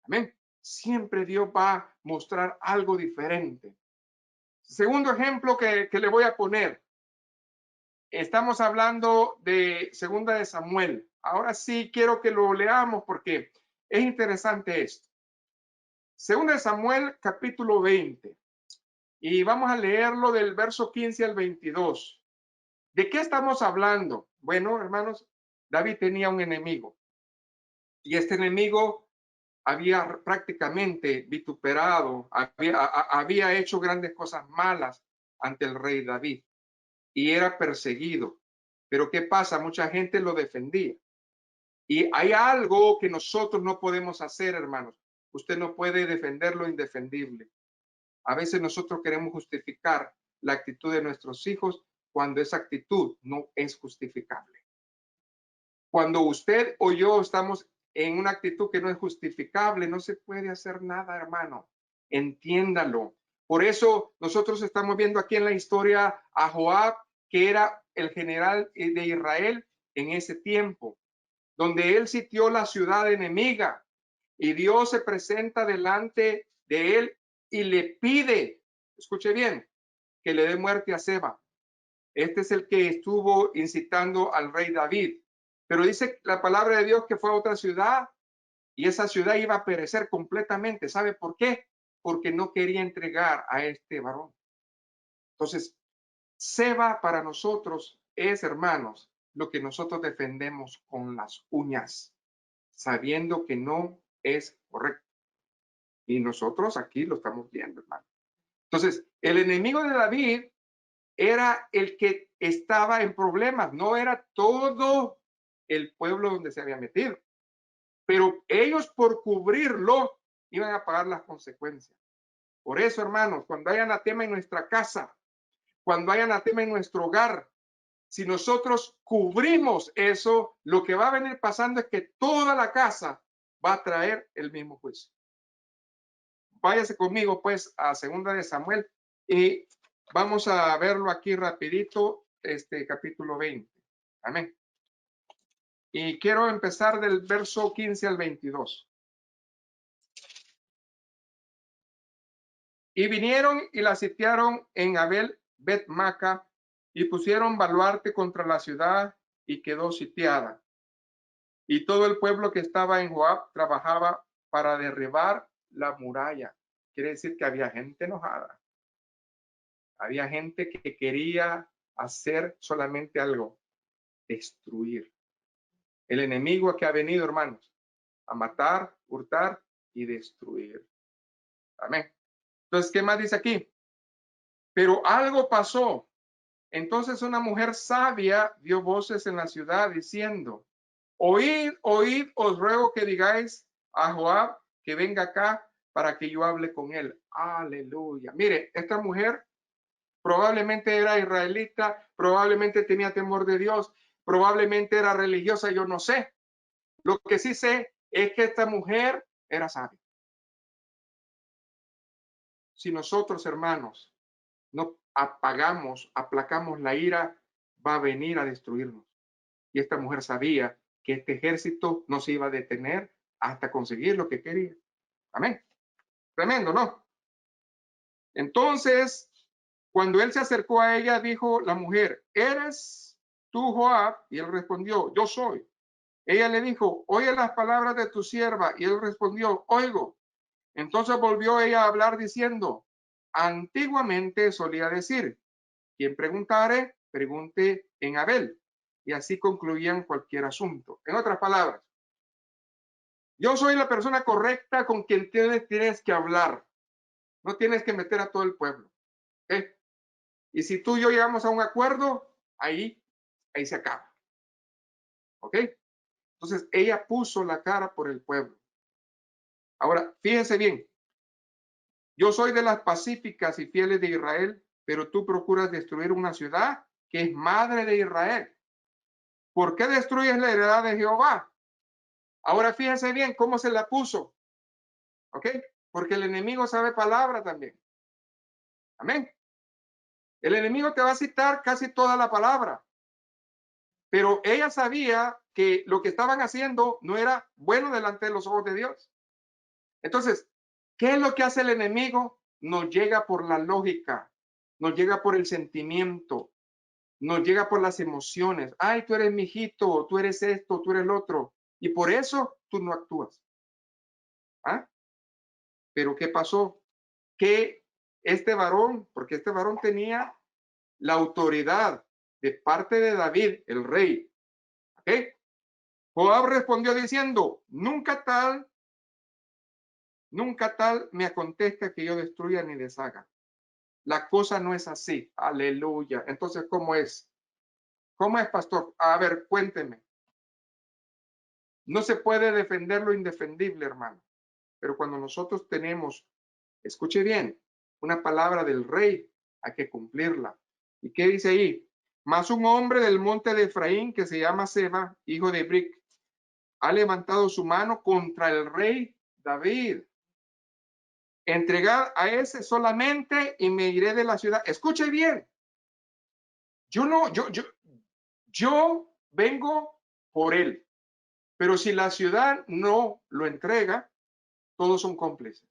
Amén. Siempre Dios va a mostrar algo diferente. Segundo ejemplo que le voy a poner. Estamos hablando de Segunda de Samuel. Ahora sí quiero que lo leamos porque es interesante esto. Segunda de Samuel, capítulo 20. Y vamos a leerlo del verso 15 al 22. ¿De qué estamos hablando? Bueno, hermanos, David tenía un enemigo. Y este enemigo había prácticamente vituperado, había hecho grandes cosas malas ante el rey David. Y era perseguido. Pero ¿qué pasa? Mucha gente lo defendía. Y hay algo que nosotros no podemos hacer, hermanos. Usted no puede defender lo indefendible. A veces nosotros queremos justificar la actitud de nuestros hijos cuando esa actitud no es justificable. Cuando usted o yo estamos en una actitud que no es justificable, no se puede hacer nada, hermano. Entiéndalo. Por eso nosotros estamos viendo aquí en la historia a Joab, que era el general de Israel en ese tiempo, donde él sitió la ciudad enemiga y Dios se presenta delante de él y le pide, escuche bien, que le dé muerte a Seba. Este es el que estuvo incitando al rey David. Pero dice la palabra de Dios que fue a otra ciudad y esa ciudad iba a perecer completamente. ¿Sabe por qué? Porque no quería entregar a este varón. Entonces, Seba para nosotros es, hermanos, lo que nosotros defendemos con las uñas, sabiendo que no es correcto. Y nosotros aquí lo estamos viendo, hermano. Entonces, el enemigo de David era el que estaba en problemas, no era todo el pueblo donde se había metido. Pero ellos por cubrirlo iban a pagar las consecuencias. Por eso, hermanos, cuando hay anatema en nuestra casa, cuando hay anatema en nuestro hogar, si nosotros cubrimos eso, lo que va a venir pasando es que toda la casa va a traer el mismo juicio. váyase conmigo pues a Segunda de Samuel y vamos a verlo aquí rapidito, capítulo 20. Amén. Y quiero empezar del verso 15 al 22. Y vinieron y la sitiaron en Abel Bet-Maca y pusieron baluarte contra la ciudad y quedó sitiada. Y todo el pueblo que estaba en Joab trabajaba para derribar la muralla. Quiere decir que había gente enojada. Había gente que quería hacer solamente algo, destruir. El enemigo que ha venido, hermanos, a matar, hurtar y destruir. Amén. Entonces, ¿qué más dice aquí? Pero algo pasó. Entonces una mujer sabia dio voces en la ciudad diciendo, oíd, oíd, os ruego que digáis a Joab que venga acá para que yo hable con él. Aleluya. Mire, esta mujer probablemente era israelita, probablemente tenía temor de Dios, probablemente era religiosa, yo no sé. Lo que sí sé es que esta mujer era sabia. Si nosotros, hermanos, no aplacamos la ira, va a venir a destruirnos. Y esta mujer sabía que este ejército no se iba a detener hasta conseguir lo que quería. Amén. Tremendo, ¿no? Entonces, cuando él se acercó a ella, dijo la mujer, ¿eres tú Joab? Y él respondió, yo soy. Ella le dijo, oye las palabras de tu sierva. Y él respondió, oigo. Entonces volvió ella a hablar diciendo, antiguamente solía decir, quien preguntare, pregunte en Abel. Y así concluían cualquier asunto. En otras palabras, yo soy la persona correcta con quien tienes que hablar. No tienes que meter a todo el pueblo. ¿Okay? Y si tú y yo llegamos a un acuerdo, ahí se acaba. ¿Ok? Entonces, ella puso la cara por el pueblo. Ahora, fíjense bien. Yo soy de las pacíficas y fieles de Israel, pero tú procuras destruir una ciudad que es madre de Israel. ¿Por qué destruyes la heredad de Jehová? Ahora fíjense bien cómo se la puso. ¿Ok? Porque el enemigo sabe palabra también. Amén. El enemigo te va a citar casi toda la palabra. Pero ella sabía que lo que estaban haciendo no era bueno delante de los ojos de Dios. Entonces, ¿qué es lo que hace el enemigo? Nos llega por la lógica, nos llega por el sentimiento, nos llega por las emociones. Ay, tú eres mi hijito, tú eres esto, tú eres el otro. Y por eso tú no actúas. ¿Ah? Pero ¿qué pasó? Que este varón, porque este varón tenía la autoridad de parte de David, el rey. ¿Ok? Joab respondió diciendo, nunca tal me acontezca que yo destruya ni deshaga. La cosa no es así. Aleluya. Entonces, ¿cómo es? ¿Cómo es, pastor? A ver, cuénteme. No se puede defender lo indefendible, hermano. Pero cuando nosotros tenemos, escuche bien, una palabra del rey, hay que cumplirla. ¿Y qué dice ahí? Mas un hombre del monte de Efraín que se llama Seba, hijo de Bric, ha levantado su mano contra el rey David. Entregad a ese solamente y me iré de la ciudad. Escuche bien. Yo vengo por él, pero si la ciudad no lo entrega, todos son cómplices.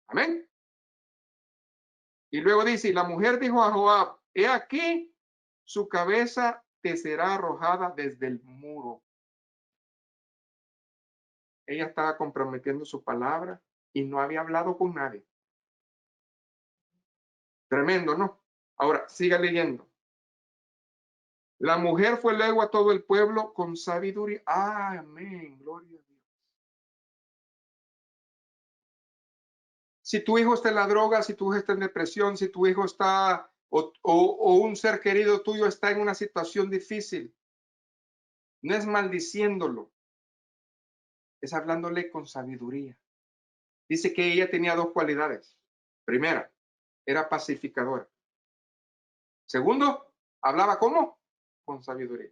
Amén. Y luego dice, y la mujer dijo a Joab, he aquí, su cabeza te será arrojada desde el muro. Ella estaba comprometiendo su palabra y no había hablado con nadie. Tremendo, ¿no? Ahora, siga leyendo. La mujer fue luego a todo el pueblo con sabiduría. Amén, gloria a Dios. Si tu hijo está en la droga, si tu hijo está en depresión, si tu hijo está o un ser querido tuyo está en una situación difícil, no es maldiciéndolo, es hablándole con sabiduría. Dice que ella tenía dos cualidades. Primera, era pacificadora. Segundo, hablaba ¿cómo? Con sabiduría.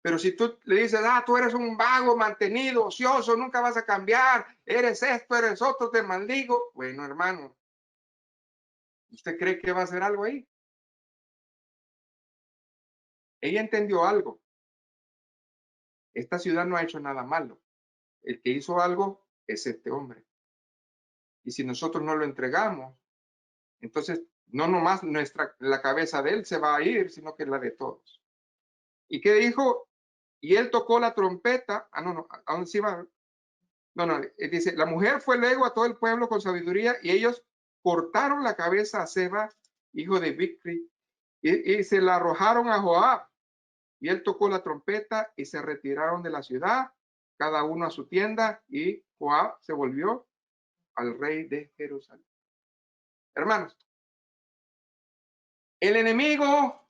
Pero si tú le dices, tú eres un vago, mantenido, ocioso, nunca vas a cambiar, eres esto, eres otro, te maldigo. Bueno, hermano, ¿usted cree que va a hacer algo ahí? Ella entendió algo. Esta ciudad no ha hecho nada malo. El que hizo algo es este hombre. Y si nosotros no lo entregamos, entonces no nomás la cabeza de él se va a ir, sino que la de todos. ¿Y qué dijo? Y él tocó la trompeta. No, ¿a dónde se iba? No, dice, la mujer fue luego a todo el pueblo con sabiduría y ellos cortaron la cabeza a Seba, hijo de Bicri, y se la arrojaron a Joab. Y él tocó la trompeta y se retiraron de la ciudad, cada uno a su tienda, y Joab se volvió al rey de Jerusalén. Hermanos, el enemigo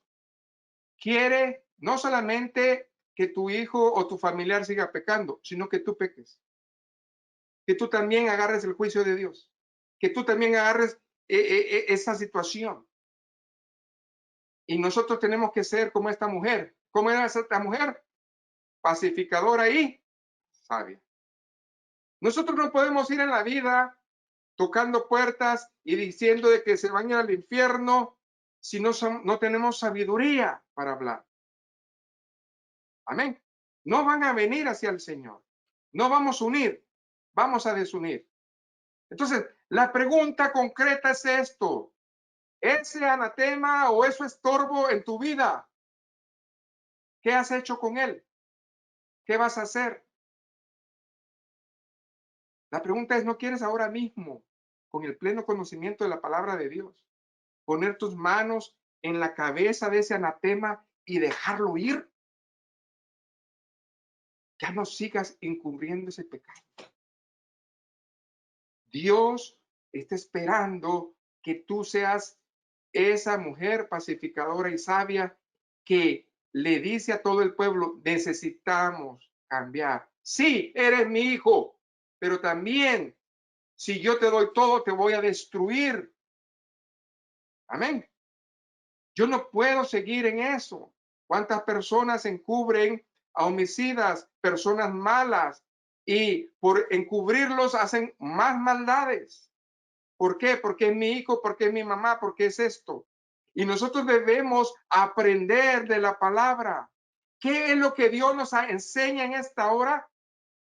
quiere no solamente que tu hijo o tu familiar siga pecando, sino que tú peques. Que tú también agarres el juicio de Dios. Que tú también agarres esa situación. Y nosotros tenemos que ser como esta mujer. ¿Cómo era esta mujer? Pacificadora y sabia. Nosotros no podemos ir en la vida tocando puertas y diciendo de que se van a ir al infierno si no tenemos sabiduría para hablar. Amén. No van a venir hacia el Señor. No vamos a unir, vamos a desunir. Entonces, la pregunta concreta es esto. Ese anatema o ese estorbo en tu vida, ¿qué has hecho con él? ¿Qué vas a hacer? La pregunta es, ¿no quieres ahora mismo, con el pleno conocimiento de la palabra de Dios, poner tus manos en la cabeza de ese anatema y dejarlo ir? Ya no sigas encubriendo ese pecado. Dios está esperando que tú seas esa mujer pacificadora y sabia que le dice a todo el pueblo, necesitamos cambiar. Sí, eres mi hijo, pero también si yo te doy todo, te voy a destruir. Amén. Yo no puedo seguir en eso. ¿Cuántas personas encubren a homicidas, personas malas, y por encubrirlos hacen más maldades? ¿Por qué? Porque es mi hijo, porque es mi mamá, porque es esto. Y nosotros debemos aprender de la palabra. ¿Qué es lo que Dios nos enseña en esta hora?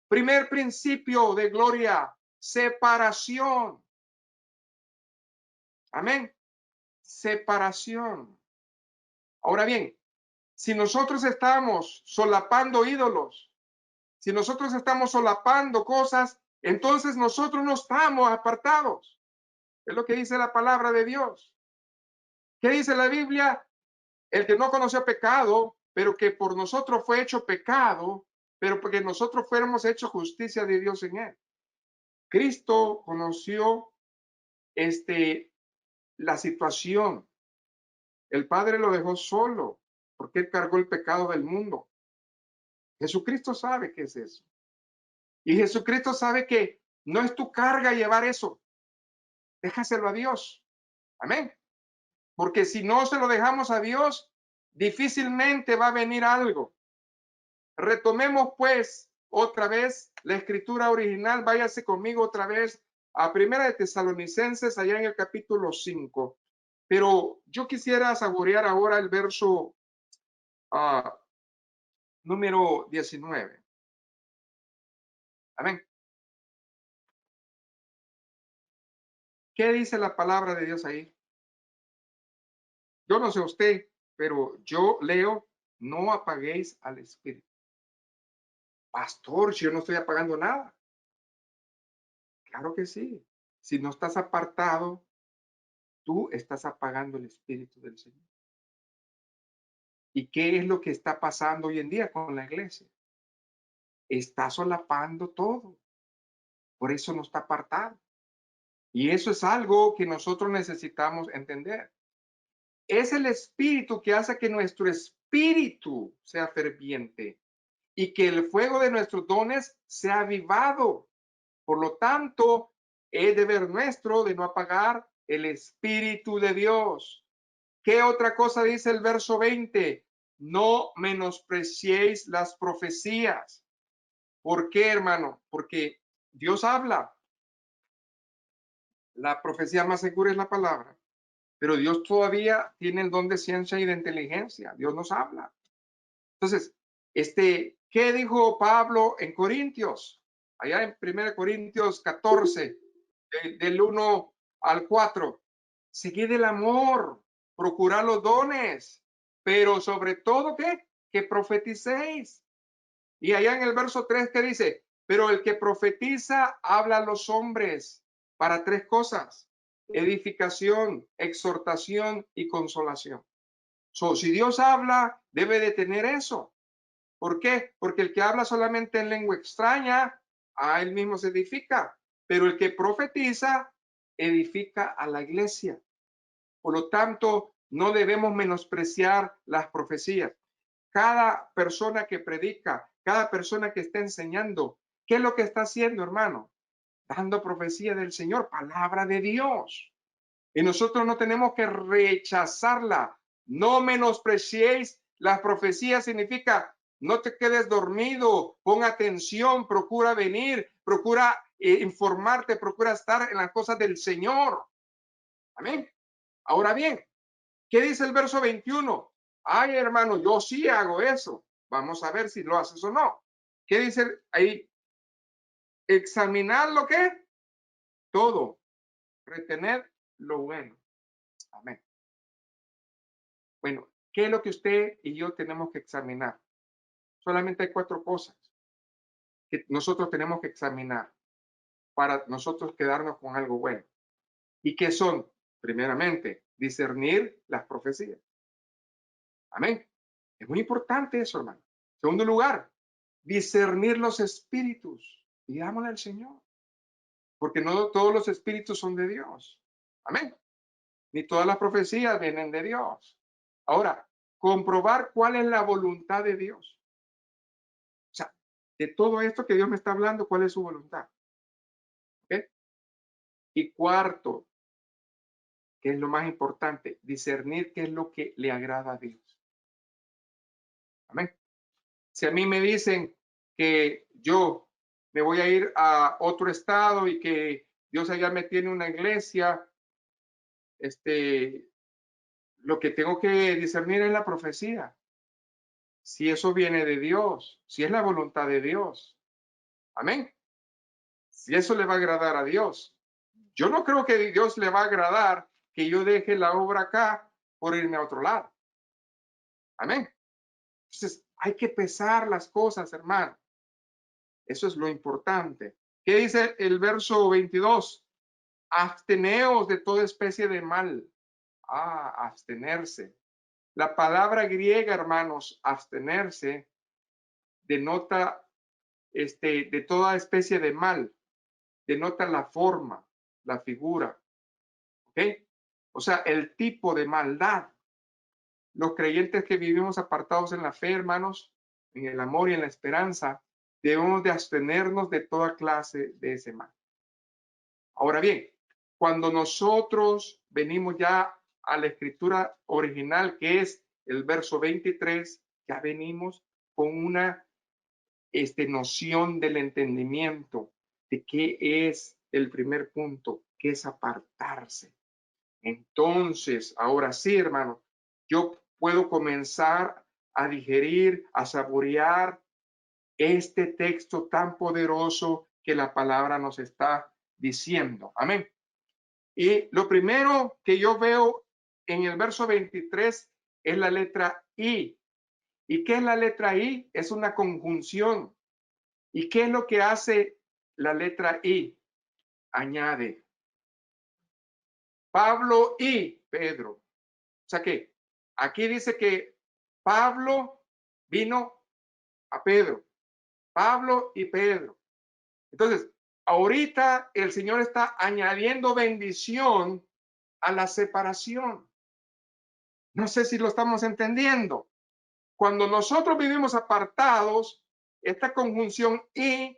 Primer principio de gloria, separación. Amén. Separación. Ahora bien, si nosotros estamos solapando ídolos, si nosotros estamos solapando cosas, entonces nosotros no estamos apartados. Es lo que dice la palabra de Dios. ¿Qué dice la Biblia? El que no conoció pecado, pero que por nosotros fue hecho pecado, pero porque nosotros fuéramos hechos justicia de Dios en él. Cristo conoció la situación. El Padre lo dejó solo porque él cargó el pecado del mundo. Jesucristo sabe qué es eso. Y Jesucristo sabe que no es tu carga llevar eso. Déjaselo a Dios. Amén. Porque si no se lo dejamos a Dios, difícilmente va a venir algo. Retomemos pues otra vez la escritura original. Váyase conmigo otra vez a Primera de Tesalonicenses, allá en el capítulo 5. Pero yo quisiera saborear ahora el verso número 19. Amén. ¿Qué dice la palabra de Dios ahí? Yo no sé usted, pero yo leo, no apaguéis al espíritu. Pastor, si yo no estoy apagando nada. Claro que sí. Si no estás apartado, tú estás apagando el espíritu del Señor. ¿Y qué es lo que está pasando hoy en día con la iglesia? Está solapando todo. Por eso no está apartado. Y eso es algo que nosotros necesitamos entender. Es el espíritu que hace que nuestro espíritu sea ferviente y que el fuego de nuestros dones sea avivado. Por lo tanto, es deber nuestro de no apagar el espíritu de Dios. ¿Qué otra cosa dice el verso 20? no menospreciéis las profecías. ¿Por qué, hermano? Porque Dios habla. La profecía más segura es la palabra, pero Dios todavía tiene el don de ciencia y de inteligencia. Dios nos habla. Entonces, ¿qué dijo Pablo en Corintios? Allá en 1 Corintios 14, del 1 al 4. Seguid el amor, procurad los dones, pero sobre todo, ¿qué? Que profeticéis. Y allá en el verso 3, ¿qué dice? Pero el que profetiza habla a los hombres para tres cosas: edificación, exhortación y consolación. Si Dios habla, debe de tener eso. ¿Por qué? Porque el que habla solamente en lengua extraña, a él mismo se edifica, pero el que profetiza, edifica a la iglesia. Por lo tanto, no debemos menospreciar las profecías. Cada persona que predica, cada persona que está enseñando, ¿qué es lo que está haciendo, hermano? Dando profecía del Señor, palabra de Dios. Y nosotros no tenemos que rechazarla. No menospreciéis las profecías, significa no te quedes dormido, pon atención, procura venir, procura informarte, procura estar en las cosas del Señor. Amén. Ahora bien, ¿qué dice el verso 21? Ay, hermano, yo sí hago eso. Vamos a ver si lo haces o no. ¿Qué dice ahí? Examinar lo que todo, retener lo bueno. Amén. Bueno, ¿qué es lo que usted y yo tenemos que examinar? Solamente hay 4 cosas que nosotros tenemos que examinar para nosotros quedarnos con algo bueno. ¿Y qué son? Primeramente, discernir las profecías. Amén. Es muy importante eso, hermano. Segundo lugar, discernir los espíritus. Digámosle al Señor. Porque no todos los espíritus son de Dios. Amén. Ni todas las profecías vienen de Dios. Ahora, comprobar cuál es la voluntad de Dios. O sea, de todo esto que Dios me está hablando, ¿cuál es su voluntad? ¿Okay? Y cuarto, que es lo más importante, discernir qué es lo que le agrada a Dios. Amén. Si a mí me dicen que yo me voy a ir a otro estado y que Dios allá me tiene una iglesia, lo que tengo que discernir es la profecía. Si eso viene de Dios, si es la voluntad de Dios. Amén. Si eso le va a agradar a Dios. Yo no creo que Dios le va a agradar que yo deje la obra acá por irme a otro lado. Amén. Entonces, hay que pesar las cosas, hermano. Eso es lo importante. ¿Qué dice el verso 22? Absteneos de toda especie de mal. Abstenerse. La palabra griega, hermanos, abstenerse, denota de toda especie de mal. Denota la forma, la figura. ¿Ok? O sea, el tipo de maldad. Los creyentes que vivimos apartados en la fe, hermanos, en el amor y en la esperanza, debemos de abstenernos de toda clase de ese mal. Ahora bien, cuando nosotros venimos ya a la escritura original, que es el verso 23, ya venimos con una noción del entendimiento de qué es el primer punto, que es apartarse. Entonces, ahora sí, hermano, yo puedo comenzar a digerir, a saborear este texto tan poderoso que la palabra nos está diciendo. Amén. Y lo primero que yo veo en el verso 23 es la letra I. ¿Y qué es la letra I? Es una conjunción. ¿Y qué es lo que hace la letra I? Añade. Pablo y Pedro. O sea que aquí dice que Pablo vino a Pedro. Pablo y Pedro. Entonces, ahorita el Señor está añadiendo bendición a la separación. No sé si lo estamos entendiendo. Cuando nosotros vivimos apartados, esta conjunción y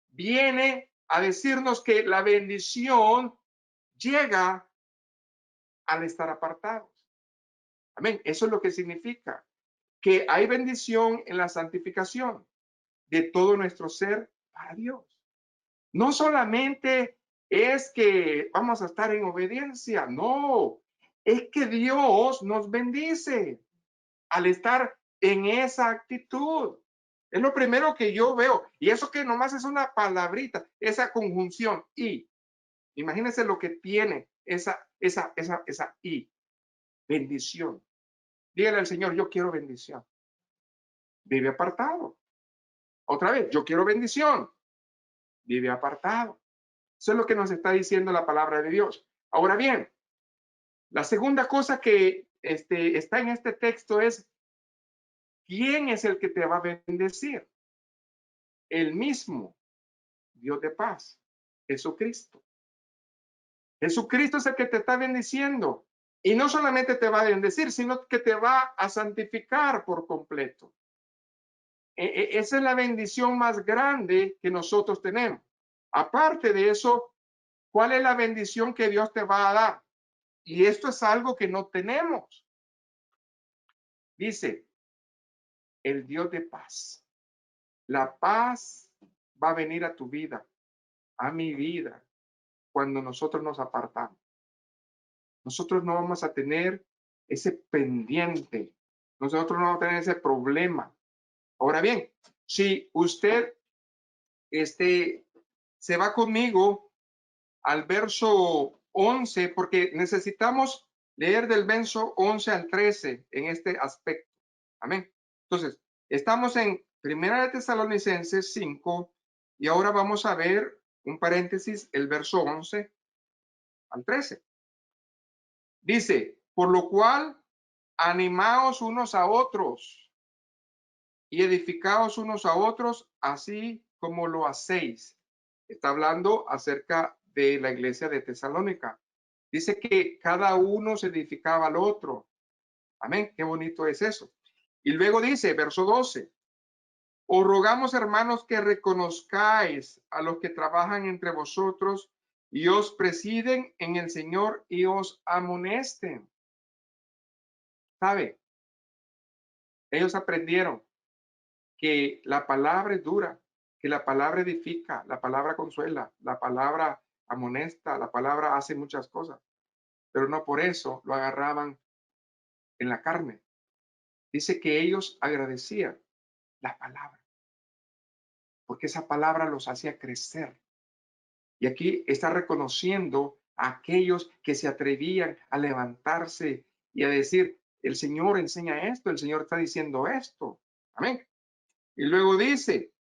viene a decirnos que la bendición llega al estar apartados. Amén. Eso es lo que significa. que hay bendición en la santificación de todo nuestro ser para Dios. No solamente es que vamos a estar en obediencia, no, es que Dios nos bendice al estar en esa actitud. Es lo primero que yo veo. Y eso que nomás es una palabrita, esa conjunción y. Imagínense lo que tiene esa y. Bendición. Dígale al Señor, yo quiero bendición. Vive apartado. Otra vez, yo quiero bendición. Vive apartado. Eso es lo que nos está diciendo la palabra de Dios. Ahora bien, la segunda cosa que está en este texto es, ¿quién es el que te va a bendecir? El mismo Dios de paz, Jesucristo. Jesucristo es el que te está bendiciendo. Y no solamente te va a bendecir, sino que te va a santificar por completo. Esa es la bendición más grande que nosotros tenemos. Aparte de eso, ¿cuál es la bendición que Dios te va a dar? Y esto es algo que no tenemos. Dice, el Dios de paz. La paz va a venir a tu vida, a mi vida, cuando nosotros nos apartamos. Nosotros no vamos a tener ese pendiente. Nosotros no vamos a tener ese problema. Ahora bien, si usted se va conmigo al verso 11, porque necesitamos leer del verso 11 al 13 en este aspecto. Amén. Entonces, estamos en Primera de Tesalonicenses 5 y ahora vamos a ver un paréntesis, el verso 11 al 13. Dice, por lo cual, animaos unos a otros y edificaos unos a otros, así como lo hacéis. Está hablando acerca de la iglesia de Tesalónica. Dice que cada uno se edificaba al otro. Amén. Qué bonito es eso. Y luego dice, verso 12, os rogamos, hermanos, que reconozcáis a los que trabajan entre vosotros y os presiden en el Señor y os amonesten. ¿Sabe? Ellos aprendieron que la palabra es dura, que la palabra edifica, la palabra consuela, la palabra amonesta, la palabra hace muchas cosas, pero no por eso lo agarraban en la carne. Dice que ellos agradecían la palabra, porque esa palabra los hacía crecer. Y aquí está reconociendo a aquellos que se atrevían a levantarse y a decir, el Señor enseña esto, el Señor está diciendo esto. Amén. Y luego dice,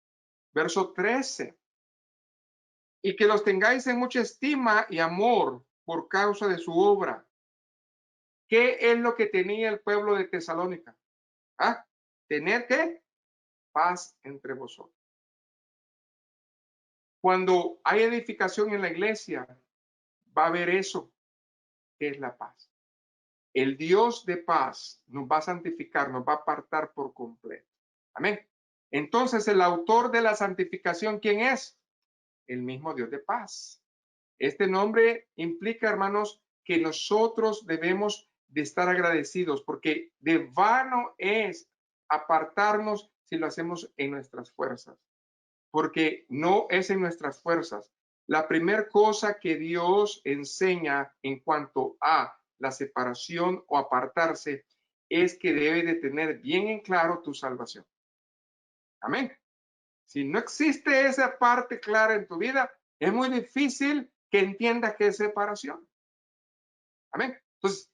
verso 13, y que los tengáis en mucha estima y amor por causa de su obra. ¿Qué es lo que tenía el pueblo de Tesalónica? ¿Ah? Tener ¿qué? Paz entre vosotros. Cuando hay edificación en la iglesia, va a haber eso, que es la paz. El Dios de paz nos va a santificar, nos va a apartar por completo. Amén. Entonces, el autor de la santificación, ¿quién es? El mismo Dios de paz. Este nombre implica, hermanos, que nosotros debemos de estar agradecidos, porque de vano es apartarnos si lo hacemos en nuestras fuerzas, porque no es en nuestras fuerzas. La primera cosa que Dios enseña en cuanto a la separación o apartarse es que debe de tener bien en claro tu salvación. Amén. Si no existe esa parte clara en tu vida, es muy difícil que entiendas que es separación. Amén. Entonces,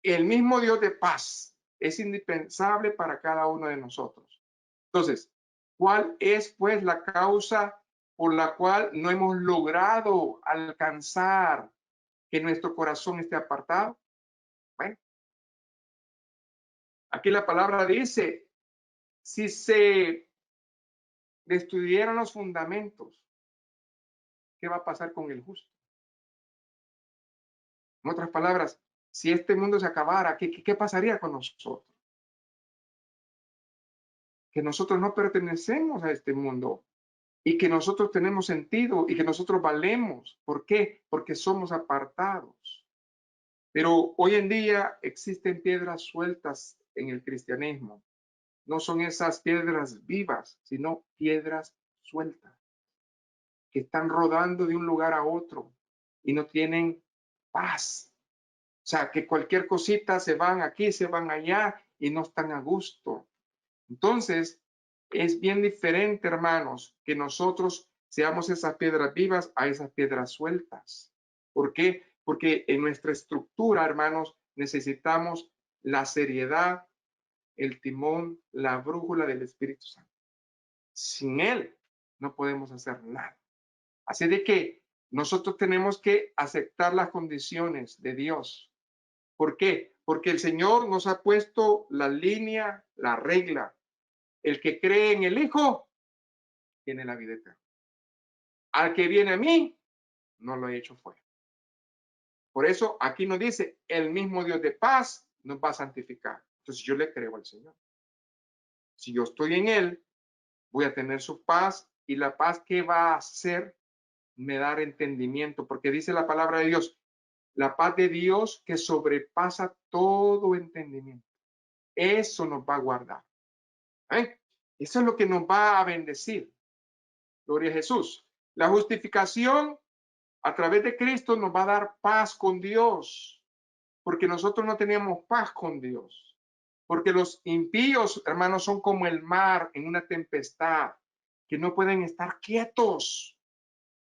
el mismo Dios de paz es indispensable para cada uno de nosotros. Entonces, ¿cuál es pues la causa por la cual no hemos logrado alcanzar que nuestro corazón esté apartado? Bueno, aquí la palabra dice, si se destruyeran los fundamentos, ¿qué va a pasar con el justo? En otras palabras, si este mundo se acabara, ¿qué pasaría con nosotros? Que nosotros no pertenecemos a este mundo y que nosotros tenemos sentido y que nosotros valemos. ¿Por qué? Porque somos apartados. Pero hoy en día existen piedras sueltas en el cristianismo no son esas piedras vivas, sino piedras sueltas, que están rodando de un lugar a otro y no tienen paz. O sea, que cualquier cosita se van aquí, se van allá y no están a gusto. Entonces, es bien diferente, hermanos, que nosotros seamos esas piedras vivas a esas piedras sueltas. ¿Por qué? Porque en nuestra estructura, hermanos, necesitamos la seriedad, el timón, la brújula del Espíritu Santo. Sin Él no podemos hacer nada. Así de que nosotros tenemos que aceptar las condiciones de Dios. ¿Por qué? Porque el Señor nos ha puesto la línea, la regla. El que cree en el Hijo tiene la vida eterna. Al que viene a mí, no lo he hecho fuera. Por eso aquí nos dice, el mismo Dios de paz nos va a santificar. Entonces yo le creo al Señor. Si yo estoy en Él, voy a tener su paz, y la paz que va a hacer me da entendimiento, porque dice la palabra de Dios, la paz de Dios que sobrepasa todo entendimiento. Eso nos va a guardar. ¿Eh? Eso es lo que nos va a bendecir. Gloria a Jesús. La justificación a través de Cristo nos va a dar paz con Dios, porque nosotros no teníamos paz con Dios. Porque los impíos, hermanos, son como el mar en una tempestad, que no pueden estar quietos,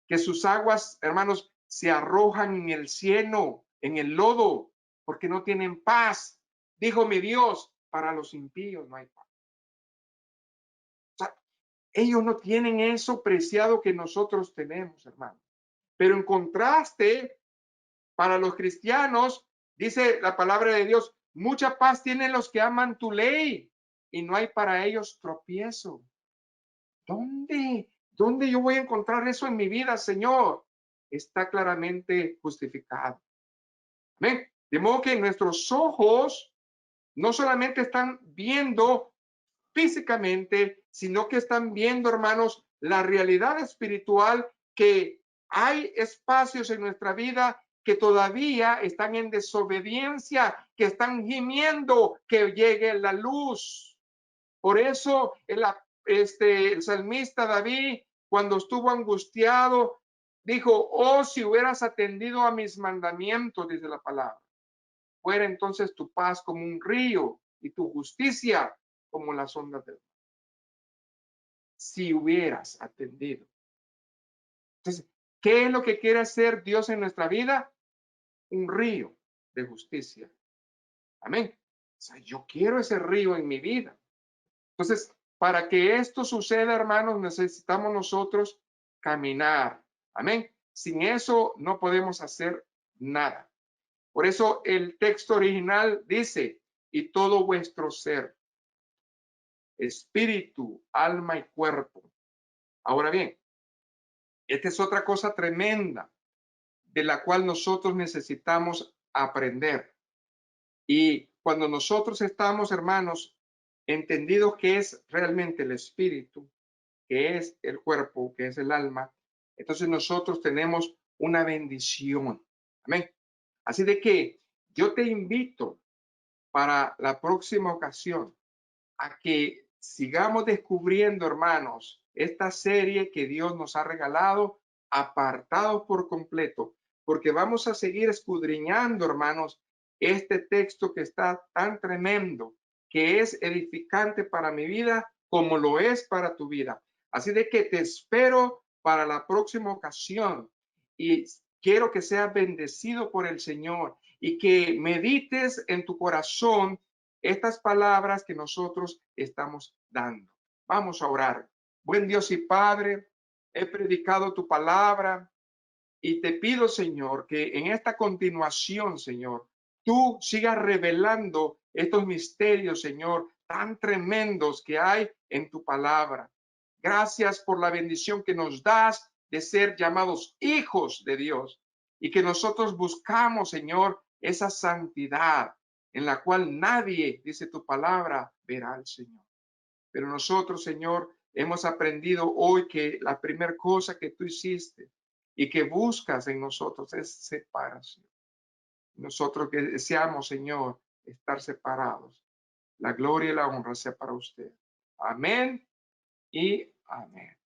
que sus aguas, hermanos, se arrojan en el cieno, en el lodo, porque no tienen paz. Dijo mi Dios, para los impíos no hay paz. O sea, ellos no tienen eso preciado que nosotros tenemos, hermanos. Pero en contraste, para los cristianos, dice la palabra de Dios, mucha paz tienen los que aman tu ley y no hay para ellos tropiezo. ¿Dónde? ¿Dónde yo voy a encontrar eso en mi vida, Señor? Está claramente justificado. ¿Ven? De modo que nuestros ojos no solamente están viendo físicamente, sino que están viendo, hermanos, la realidad espiritual, que hay espacios en nuestra vida que todavía están en desobediencia, que están gimiendo que llegue la luz. Por eso el salmista David, cuando estuvo angustiado, dijo, oh, si hubieras atendido a mis mandamientos, dice la palabra, fuera entonces tu paz como un río y tu justicia como las ondas del mar. Si hubieras atendido. Entonces, ¿qué es lo que quiere hacer Dios en nuestra vida? Un río de justicia. Amén. O sea, yo quiero ese río en mi vida. Entonces, para que esto suceda, hermanos, necesitamos nosotros caminar. Amén. Sin eso no podemos hacer nada. Por eso el texto original dice, y todo vuestro ser, espíritu, alma y cuerpo. Ahora bien, esta es otra cosa tremenda de la cual nosotros necesitamos aprender. Y cuando nosotros estamos, hermanos, entendidos que es realmente el espíritu, que es el cuerpo, que es el alma, entonces nosotros tenemos una bendición. Amén. Así de que yo te invito para la próxima ocasión a que sigamos descubriendo, hermanos, esta serie que Dios nos ha regalado, apartados por completo, porque vamos a seguir escudriñando, hermanos, este texto que está tan tremendo, que es edificante para mi vida como lo es para tu vida. Así de que te espero para la próxima ocasión y quiero que seas bendecido por el Señor y que medites en tu corazón estas palabras que nosotros estamos dando. Vamos a orar. Buen Dios y Padre, he predicado tu palabra y te pido, Señor, que en esta continuación, Señor, tú sigas revelando estos misterios, Señor, tan tremendos que hay en tu palabra. Gracias por la bendición que nos das de ser llamados hijos de Dios y que nosotros buscamos, Señor, esa santidad en la cual nadie, dice tu palabra, verá al Señor. Pero nosotros, Señor, hemos aprendido hoy que la primera cosa que tú hiciste y que buscas en nosotros es separación. Nosotros que deseamos, Señor, estar separados. La gloria y la honra sea para usted. Amén y amén.